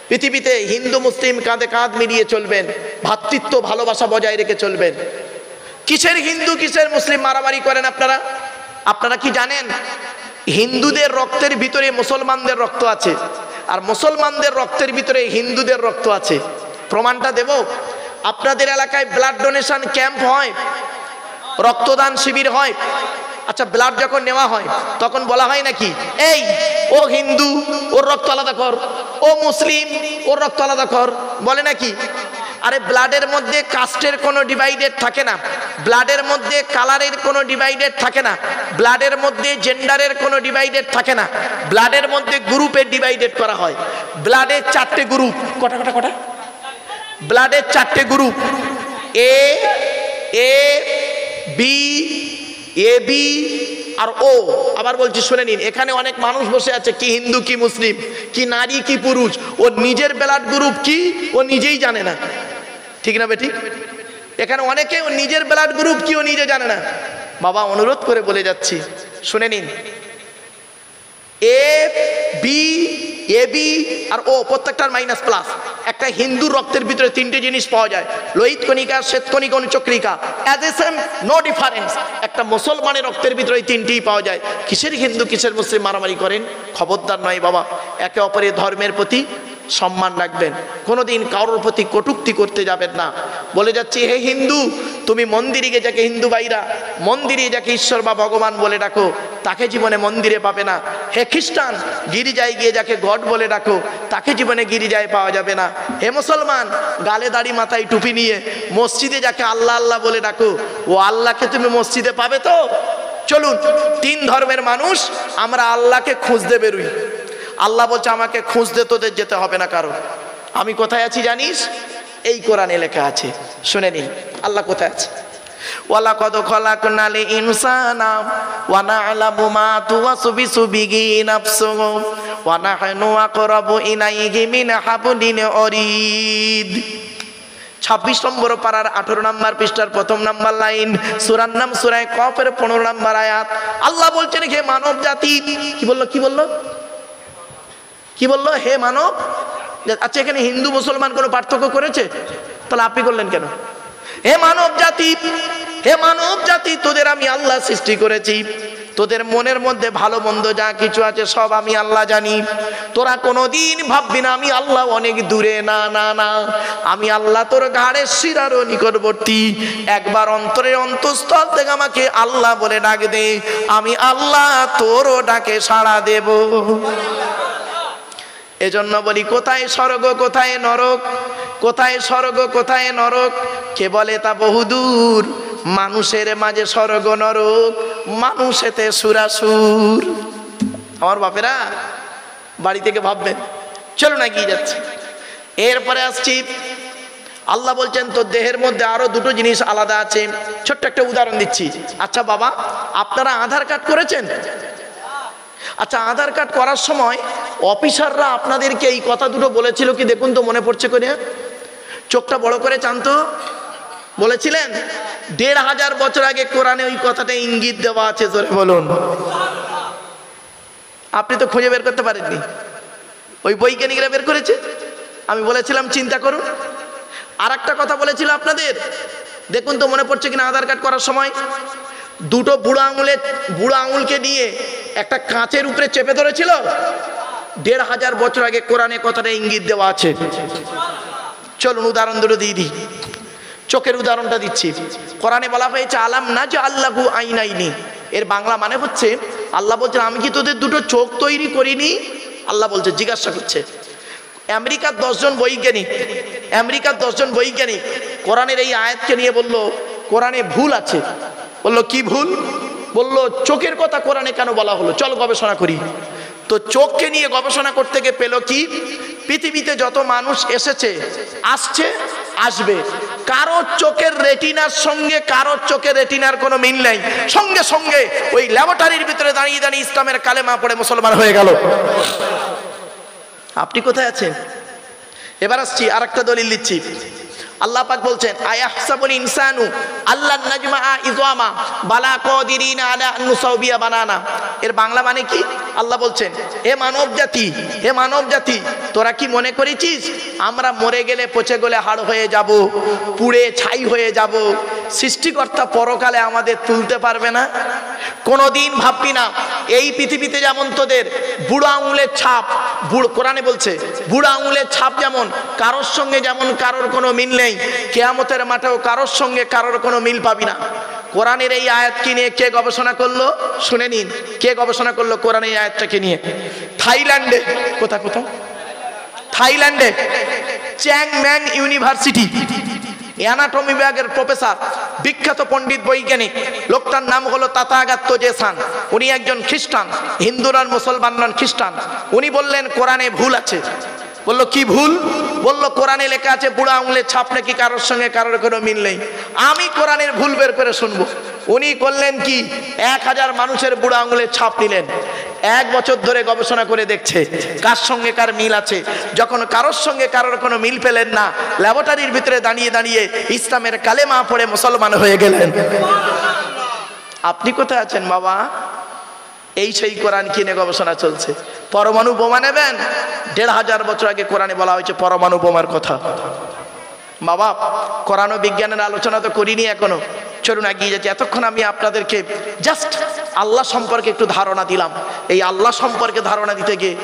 পৃথিবীতে হিন্দু মুসলিম কাঁধে কাঁধ মিলিয়ে চলবেন, ভ্রাতৃত্ব ভালোবাসা বজায় রেখে চলবেন। কিসের হিন্দু কিসের মুসলিম মারামারি করেন আপনারা? আপনারা কি জানেন হিন্দুদের রক্তের ভিতরে মুসলমানদের রক্ত আছে, আর মুসলমানদের রক্তের ভিতরে হিন্দুদের রক্ত আছে? প্রমাণটা দেব। আপনাদের এলাকায় ব্লাড ডোনেশন ক্যাম্প হয়, রক্তদান শিবির হয়। আচ্ছা, ব্লাড যখন নেওয়া হয় তখন বলা হয় নাকি এই ও হিন্দু ওর রক্ত আলাদা কর, ও মুসলিম ওর রক্ত আলাদা কর, বলে নাকি? আরে ব্লাডের মধ্যে কাস্টের কোনো ডিভাইডেড থাকে না, ব্লাডের মধ্যে কালারের কোনো ডিভাইডেড থাকে না, ব্লাডের মধ্যে জেন্ডারের কোনো ডিভাইডেড থাকে না, ব্লাডের মধ্যে গ্রুপের ডিভাইডেড করা হয়। ব্লাডের চারটে গ্রুপ। কটা কটা কটা? ব্লাডের চারটে group, A B, A B আর ও। আবার বলছি শুনে নিন, এখানে অনেক মানুষ বসে আছে, কি হিন্দু কি মুসলিম, কি নারী কি পুরুষ, ও নিজের ব্লাড গ্রুপ কি ও নিজেই জানে না। ঠিক না বেঠিক? এখানে অনেকে ও নিজের ব্লাড গ্রুপ কি ও নিজে জানে না। বাবা অনুরোধ করে বলে যাচ্ছি, শুনে নিন, এ বি আর ও প্রত্যেকটার মাইনাস প্লাস। একটা হিন্দুর রক্তের ভিতরে তিনটে জিনিস পাওয়া যায়, লোহিত কণিকা, শ্বেত কণিকা, অনুচক্রিকা, as a same, no difference. একটা মুসলমানের রক্তের ভিতরে তিনটেই পাওয়া যায়। কিসের হিন্দু কিসের মুসলিম মারামারি করেন? খবরদার নয় বাবা। একে অপরের ধর্মের প্রতি সম্মান রাখবেন, কোনোদিন কারোর প্রতি কটূক্তি করতে যাবেন না। বলে যাচ্ছি, হে হিন্দু, তুমি মন্দিরে গিয়ে যাকে হিন্দু ভাইরা মন্দিরে যাকে ঈশ্বর বা ভগবান বলে ডাকো তাকে জীবনে মন্দিরে পাবে না। হে খ্রিস্টান, গিরিজায় গিয়ে যাকে গড বলে ডাকো তাকে জীবনে গিরিজায় পাওয়া যাবে না। হে মুসলমান, গালে দাড়ি মাথায় টুপি নিয়ে মসজিদে যাকে আল্লাহ আল্লাহ বলে ডাকো ও আল্লাহকে তুমি মসজিদে পাবে তো? চলুন, তিন ধর্মের মানুষ আমরা আল্লাহকে খুঁজতে বেরোই। আল্লাহ বলছে আমাকে খুঁজতে তোদের যেতে হবে না। কারণ আমি কোথায় আছি জানিস? এই কোরআনে লেখা আছে, শুনে নিন আল্লাহ কোথায় আছে। ওয়ালাকাদ খালাকনাল ইনসানা ওয়া না'লামু মা তুওয়াসবিসু বিহি নাফসুহু ওয়া নাহনু আকরাবু ইলাইহি মিন হাবলিল ওয়ারিদ। 26 নম্বর পারার 18 নম্বর পৃষ্ঠার প্রথম নম্বর লাইন, সূরার নাম সূরা কফের 15 নম্বর আয়াত। আল্লাহ বলছেন, হে মানব জাতি। কি বললো? কি বললো? কি বললো? হে মানব। আচ্ছা, এখানে হিন্দু মুসলমান কোনো পার্থক্য করেছে? তাহলে আপনি করলেন কেন? হে মানব জাতি, হে মানব জাতি, তোদের আমি আল্লাহ সৃষ্টি করেছি, তোদের মনের মধ্যে ভালো মন্দ যা কিছু আছে সব আমি আল্লাহ জানি। তোরা কোনোদিন ভাববি না আমি আল্লাহ অনেক দূরে, না না না, আমি আল্লাহ তোর ঘাড়ের শিরারও নিকটবর্তী। একবার অন্তরের অন্তঃস্থল থেকে আমাকে আল্লাহ বলে ডাক দে, আমি আল্লাহ তোরও ডাকে সাড়া দেব। এজন্য বলি, কোথায় স্বর্গ কোথায় নরক, কোথায় স্বর্গ কোথায় নরক, কে বলে তা বহুদূর। মানুষের মাঝে স্বর্গ নরক, মানুষেতে সুরাসুর। আমার বাপেরা বাড়ি থেকে ভাববেন। চলো না, গিয়ে যাচ্ছে। এরপরে আসছি আল্লাহ বলছেন তোর দেহের মধ্যে আরো দুটো জিনিস আলাদা আছে। ছোট্ট একটা উদাহরণ দিচ্ছি। আচ্ছা বাবা, আপনারা আধার কার্ড করেছেন? আচ্ছা, আধার কার্ড করার সময় অফিসাররা আপনাদেরকে এই কথা দুটো বলেছিল কি? দেখুন তো, মনে পড়ছে করে, চোখটা বড় করে চান তো। বলেছিলেন? 1500 বছর আগে কোরআনে ওই কথাটা ইঙ্গিত দেওয়া আছে। জোরে বলুন। আপনি তো খুঁজে বের করতে পারেননি, ওই বৈজ্ঞানিকরা বের করেছে। আমি বলেছিলাম চিন্তা করুন। আর একটা কথা বলেছিল আপনাদের, দেখুন তো মনে পড়ছে কিনা? আধার কার্ড করার সময় দুটো বুড়ো আঙুলকে নিয়ে একটা কাঁচের উপরে চেপে ধরেছিল। 1500 বছর আগে কোরআনে কথাটা ইঙ্গিত দেওয়া আছে। চলুন উদাহরণ দুটো দিয়ে দিই। চোখের উদাহরণটা দিচ্ছি। কোরআনে বলা হয়েছে আলাম না যে আল্লাহু আইনাইনি। এর বাংলা মানে হচ্ছে, আল্লাহ বলছেন আমি কি তোদের দুটো চোখ তৈরি করিনি? আল্লাহ বলছে, জিজ্ঞাসা করছে। আমেরিকার 10 জন বৈজ্ঞানিক কোরআনের এই আয়াতকে নিয়ে বলল কোরআনে ভুল আছে। বলল কি ভুল? বলল চোখের কথা কোরআনে কেন বলা হলো, চল গবেষণা করি। তো চোখকে নিয়ে গবেষণা করতে গিয়ে পেল কি, পৃথিবীতে যত মানুষ এসেছে, আসছে, আসবে, কারোর চোখের রেটিনার সঙ্গে কারোর চোখের রেটিনার কোনো মিল নেই। সঙ্গে সঙ্গে ওই ল্যাবরেটরির ভিতরে দাঁড়িয়ে দাঁড়িয়ে ইসলামের কালেমা পড়ে মুসলমান হয়ে গেল। আপনি কোথায় আছেন? এবার আসছি, আর একটা দলিল দিচ্ছি। আল্লাহ পাক বলছেন আয়াহসাবুল ইনসানু আল্লাহ নাজমাআ ইযআমা বালা কাদিরিনা আলা আন নুসাউবিয়া বানানা। এর বাংলা মানে কি? আল্লাহ বলছেন হে মানব জাতি, তোরা কি মনে করেছিস আমরা মরে গেলে পচে গলে হাড় হয়ে যাব, পুড়ে ছাই হয়ে যাব, সৃষ্টিকর্তা পরকালে আমাদের তুলতে পারবে না? কোনোদিন ভাববি না। এই পৃথিবীতে যেমন তোদের বুড়ো আঙুলের ছাপ, কোরআনে বলছে বুড়ো আঙুলের ছাপ যেমন কারোর সঙ্গে যেমন কারোর কোনো মিল নেই, কিয়ামতের মাঠেও কারোর সঙ্গে কারোর কোনো মিল পাবি না। কোরআনের এই আয়াতকে নিয়ে কে গবেষণা করলো? শুনে নিন, কে গবেষণা করলো কোরআনের এই আয়াতটাকে নিয়ে? থাইল্যান্ডে। কোথায়? থাইল্যান্ডে চ্যাংম্যাং ইউনিভার্সিটি অ্যানাটমি বিভাগের প্রফেসর, বিখ্যাত পণ্ডিত বৈজ্ঞানিক, লোকটার নাম হলো তাথাগত জেসান। উনি একজন খ্রিস্টান, হিন্দুরা মুসলমান নন, খ্রিস্টান। উনি বললেন কোরআনে ভুল আছে। বললো কি ভুল? বললো কোরআনে লেখা আছে বুড়ো আঙুলের ছাপ নাকি কারোর সঙ্গে কারোর কোনো মিল নেই। আমি কোরআনের ভুল বের করে শুনবো। উনি করলেন কি, 1000 মানুষের বুড়ো আঙুলের ছাপ নিলেন। 1 বছর ধরে গবেষণা করে দেখছে কার সঙ্গে কার মিল আছে। যখন কারোর সঙ্গে কারোর কোনো মিল পেলেন না, ল্যাবরেটরির ভিতরে দাঁড়িয়ে দাঁড়িয়ে ইসলামের কালেমা পড়ে মুসলমান হয়ে গেলেন। আপনি কোথায় আছেন বাবা? এই সেই কোরআন কিনে গবেষণা চলছে। পরমাণু বোমা নেবেন? 1500 বছর আগে কোরআনে বলা হয়েছে পরমাণু বোমার কথা। বাবা, কোরআন ও বিজ্ঞানের আলোচনা তো করিনি এখনো, চলুন এগিয়ে যাচ্ছি। এতক্ষণ আমি আপনাদেরকে জাস্ট আল্লাহ সম্পর্কে একটু ধারণা দিলাম। এই আল্লাহ সম্পর্কে ধারণা দিতে গিয়ে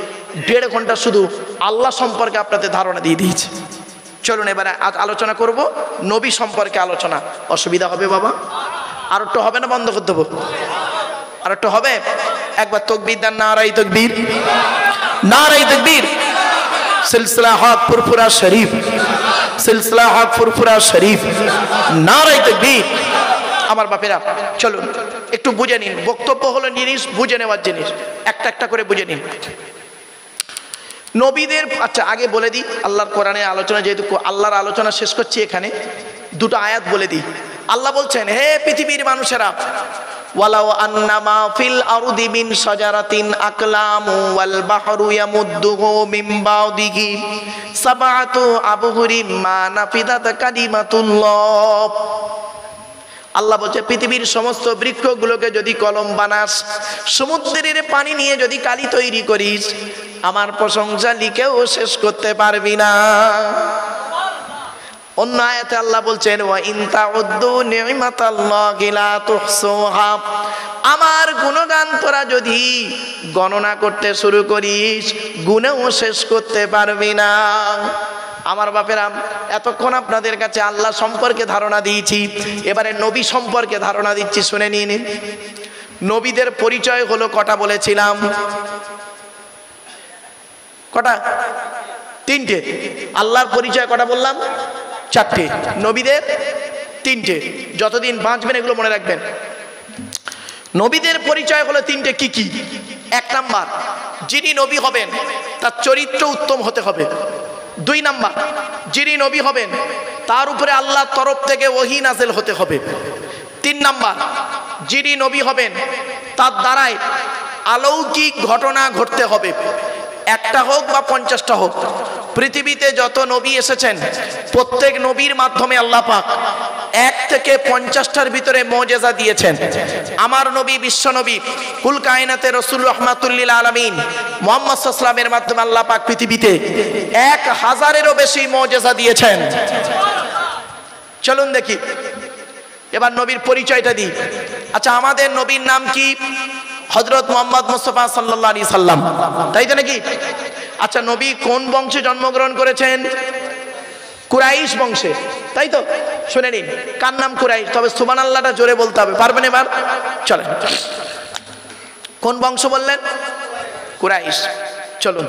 1.5 ঘন্টা শুধু আল্লাহ সম্পর্কে আপনাদের ধারণা দিয়ে দিয়েছি। চলুন এবারে আজ আলোচনা করব নবী সম্পর্কে আলোচনা। অসুবিধা হবে বাবা? আর একটু হবে না বন্ধ করে দেবো? আর একটু হবে? একবার তাকবীর দেন, নারায়ে তাকবীর, নারায়ে তাকবীর। সিলসিলা হক ফুরফুরা শরীফ, সিলসিলা হক ফুরফুরা শরীফ, নারায়ে তাকবীর। আমার বাপেরা চলুন একটু বুঝে নিন। বক্তব্য হলো জিনিস বুঝে নেওয়ার জিনিস, একটা একটা করে বুঝে নিন নবীদের। আচ্ছা আগে বলে দিই আল্লাহর কোরআনের আলোচনা, যেহেতু আল্লাহর আলোচনা শেষ করছি, এখানে দুটো আয়াত বলে দিই। আল্লাহ বলছেন হে পৃথিবীর মানুষেরা, ওয়ালাউ আন্নামা ফিল আরদি মিন শাজারাতিন আকলামু ওয়াল বাহরু ইয়ামুদ্দুহু মিন বাদিহি সাবআতু আবহুরিম মা নাফিদাত কালিমাতুল্লাহ। আল্লাহ বলছে পৃথিবীর সমস্ত বৃক্ষগুলোকে যদি কলম বানাস, সমুদ্রের পানি নিয়ে যদি কালি তৈরি করিস, আমার প্রশংসা লিখেও শেষ করতে পারবি না। অন্য আয়াতে আল্লাহ বলছেন ওয়া ইন তাউদ্দু নি'মাতাল্লাহি লা তুহসুহা। আমার গুণগান তোরা যদি গণনা করতে শুরু করিস, গুণেও শেষ করতে পারবি না। আমার বাপেরা, এতক্ষণ আপনাদের কাছে আল্লাহ সম্পর্কে ধারণা দিয়েছি, এবারে নবী সম্পর্কে ধারণা দিচ্ছি, শুনে নিন। নবীদের পরিচয় হলো কটা বলেছিলাম? কটা? 3টে। আল্লাহর পরিচয় কটা বললাম? 4টে। নবীদের 3টে। যতদিন বাঁচবেন এগুলো মনে রাখবেন। নবীদের পরিচয় হলো 3টে। কি কি? 1 নাম্বার, যিনি নবী হবেন তার চরিত্র উত্তম হতে হবে। 2 নাম্বার, যিনি নবী হবেন তার উপরে আল্লাহর তরফ থেকে ওহী নাযিল হতে হবে। 3 নাম্বার, যিনি নবী হবেন তার দ্বারাই অলৌকিক ঘটনা ঘটতে হবে, একটা হোক বা 50টা হোক। পৃথিবীতে যত নবী এসেছেন প্রত্যেক নবীর মাধ্যমে আল্লাহ পাক 1 থেকে 50টার ভিতরে মুজিজা দিয়েছেন। আমার নবী বিশ্ব নবী কুল কায়নাতে রাসূল রাহমাতুল লিল আলামিন মুহাম্মদ সাল্লাল্লাহু আলাইহি ওয়াসাল্লামের মাধ্যমে আল্লাহ পাক পৃথিবীতে 1000-এরও বেশি মুজিজা দিয়েছেন। চলুন দেখি এবার নবীর পরিচয়টা দিই। আচ্ছা, আমাদের নবীর নাম কি? হযরত মুহাম্মদ মুস্তাফা সাল্লাল্লাহু আলাইহি সাল্লাম, তাই তো নাকি? আচ্ছা, নবী কোন বংশে জন্মগ্রহণ করেছেন? কুরাইশ বংশে, তাই তো? শুনে নিন, কার নাম কুরাইশ? তবে সুবহানাল্লাহটা জোরে বলতে হবে, পারবেন এবার? চলেন, কোন বংশ বললেন? কুরাইশ। চলুন,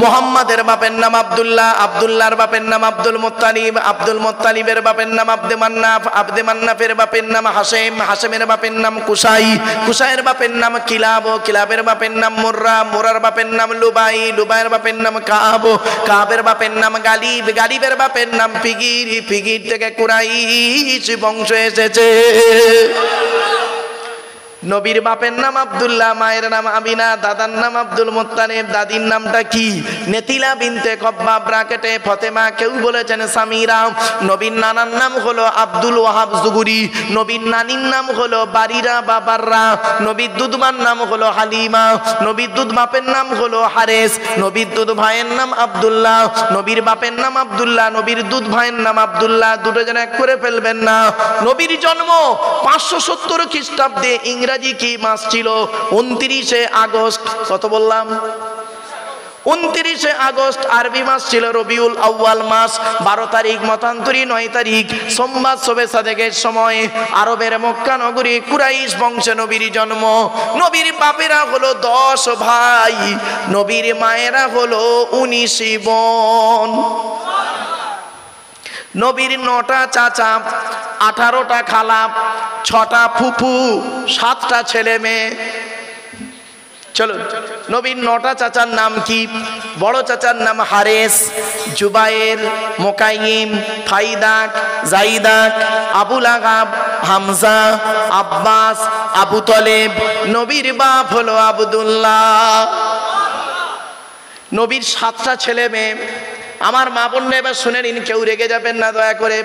মুহাম্মাদের বাপের নাম আব্দুল্লাহ, আব্দুল্লাহর বাপের নাম আব্দুল মুত্তালিব, আব্দুল মুত্তালিবের বাপের নাম আব্দে মান্নাফ, আব্দে মান্নাফের বাপের নাম হাশেম, হাশেমের বাপের নাম কুসাই, কুসাইয়ের বাপের নাম কিলাব, কিলাবের বাপের নাম মুররা, মুরার বাপের নাম লুবাই, লুবাইয়ের বাপের নাম কাব, কাবের বাপের নাম গালিব, গালিবের বাপের নাম ফিগির, ফিগির থেকে কুরাইশ বংশ এসেছে। নবীর বাপের নাম আব্দুল্লাহ, মায়ের নাম আমিনা, দাদার নাম আব্দুল মুত্তালিব, দাদির নামটা কি? নেতিলা বিনতে কব্বা ব্রাকেটে ফতেমা, কেউ বলেছেন সামিরা। নবীর নানার নাম হলো আব্দুল ওয়াহাব জুগুরি, নবীর নানির নাম হলো বারিরা বাবাররা, নবীর দুধমার নাম হলো হালিমা, নবীর দুধ বাপের নাম হলো হারেস, নবীর দুধ ভাইয়ের নাম আব্দুল্লাহ, নবীর বাপের নাম আব্দুল্লাহ, নবীর দুধ ভাইয়ের নাম আব্দুল্লাহ, দুটো যেন এক করে ফেলবেন না। নবীর জন্ম 570 খ্রিস্টাব্দে। ইংরাজি কি মাস ছিল? 29শে আগস্ট। কত বললাম? 29শে আগস্ট। আরবি মাস ছিল রবিউল আউয়াল মাস। 12 তারিখ মতান্তরী 9 তারিখ সোমবার শবে সাদেকের সময় আরবের মক্কা নগরী কুরাইশ বংশে নবীর জন্ম। নবীর বাপেরা হলো 10 ভাই, নবীর মায়েরা হলো 19 বোন। নবীর 9টা চাচা, 18টা খালা, 6টা ফুফু, 7টা ছেলে মেয়ে। চলুন, নবীর 9টা চাচার নাম কি? বড় চাচার নাম হারেস, জুবায়ের, মোকাইম, ফাইদাক, জাইদাক, আবুল আগাব, হামজা, আব্বাস, আবু তলেব। নবীর বাপ হলো আব্দুল্লাহ। নবীর 7টা ছেলে মেয়ে। আমার মা বোন এবার শুনে নিন, কেউ রেগে যাবেন না দয়া করে।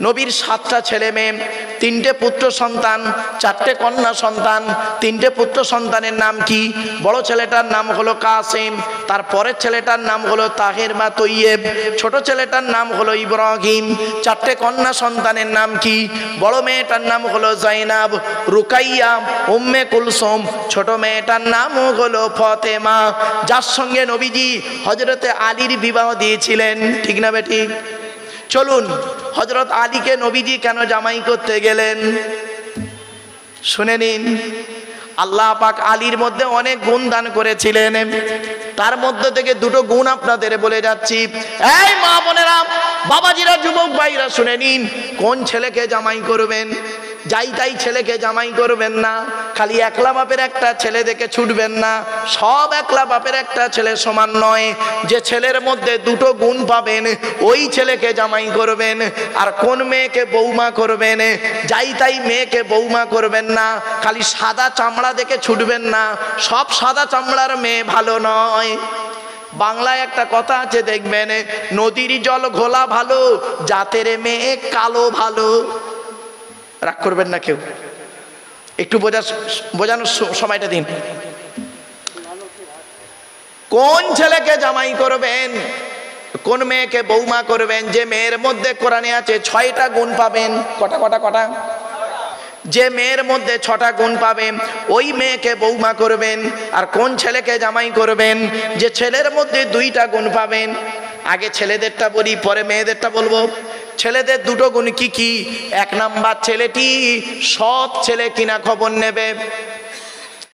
নবীর 7টা ছেলে মেয়ে, 3টে পুত্র সন্তান, 4টে কন্যা সন্তান। 3টে পুত্র সন্তানের নাম কি? বড় ছেলেটার নাম হলো কাসিম, তার পরের ছেলেটার নাম হলো তাহের বা তৈয়েব, ছোট ছেলেটার নাম হলো ইব্রাহিম। 4টে কন্যা সন্তানের নাম কি? বড় মেয়েটার নাম হলো জাইনাব, রুকাইয়া, উম্মে কুলসুম, ছোট মেয়েটার নাম হলো ফতেমা, যার সঙ্গে নবীজি হযরতে আলীর বিবাহ দিয়েছিলেন। ঠিক না বেঠিক? চলুন, হযরত আলীকে নবীজি কেন জামাই করতে গেলেন শুনে নিন। আল্লাহ পাক আলীর মধ্যে অনেক গুণ দান করেছিলেন, তার মধ্যে থেকে 2টো গুণ আপনাদের বলে যাচ্ছি। এই মা বোনেরা, বাবাজিরা, যুবক ভাইরা শুনে নিন, কোন ছেলেকে জামাই করবেন? যাই তাই ছেলেকে জামাই করবেন না। খালি একলা বাপের একটা ছেলে দেখে ছুটবেন না। সব একলা বাপের একটা ছেলে সমান নয়। যে ছেলের মধ্যে 2টো গুণ পাবেন ওই ছেলেকে জামাই করবেন। আর কোন মেয়েকে বৌমা করবেন? যাই তাই মেয়েকে বৌমা করবেন না। খালি সাদা চামড়া দেখে ছুটবেন না। সব সাদা চামড়ার মেয়ে ভালো নয়। বাংলায় একটা কথা আছে দেখবেন, নদীর জল ঘোলা ভালো, জাতের মেয়ে কালো ভালো। রাগ করবেন না কেউ, একটু বোঝানোর সময়টা দিন। কোন ছেলেকে জামাই করবেন, কোন মেয়েকে বৌমা করবেন? যে মেয়ের মধ্যে কোরআনে আছে 6টা গুণ পাবেন। কটা? যে মেয়ের মধ্যে 6টা গুণ পাবেন ওই মেয়েকে বৌমা করবেন। আর কোন ছেলেকে জামাই করবেন? যে ছেলের মধ্যে 2টা গুণ পাবেন। আগে ছেলেদেরটা বলি, পরে মেয়েদেরটা বলবো। ছেলেদের 2টো গুণ কি কি? 1 নাম্বার, ছেলেটি সৎ ছেলে কিনা খবর নেবে।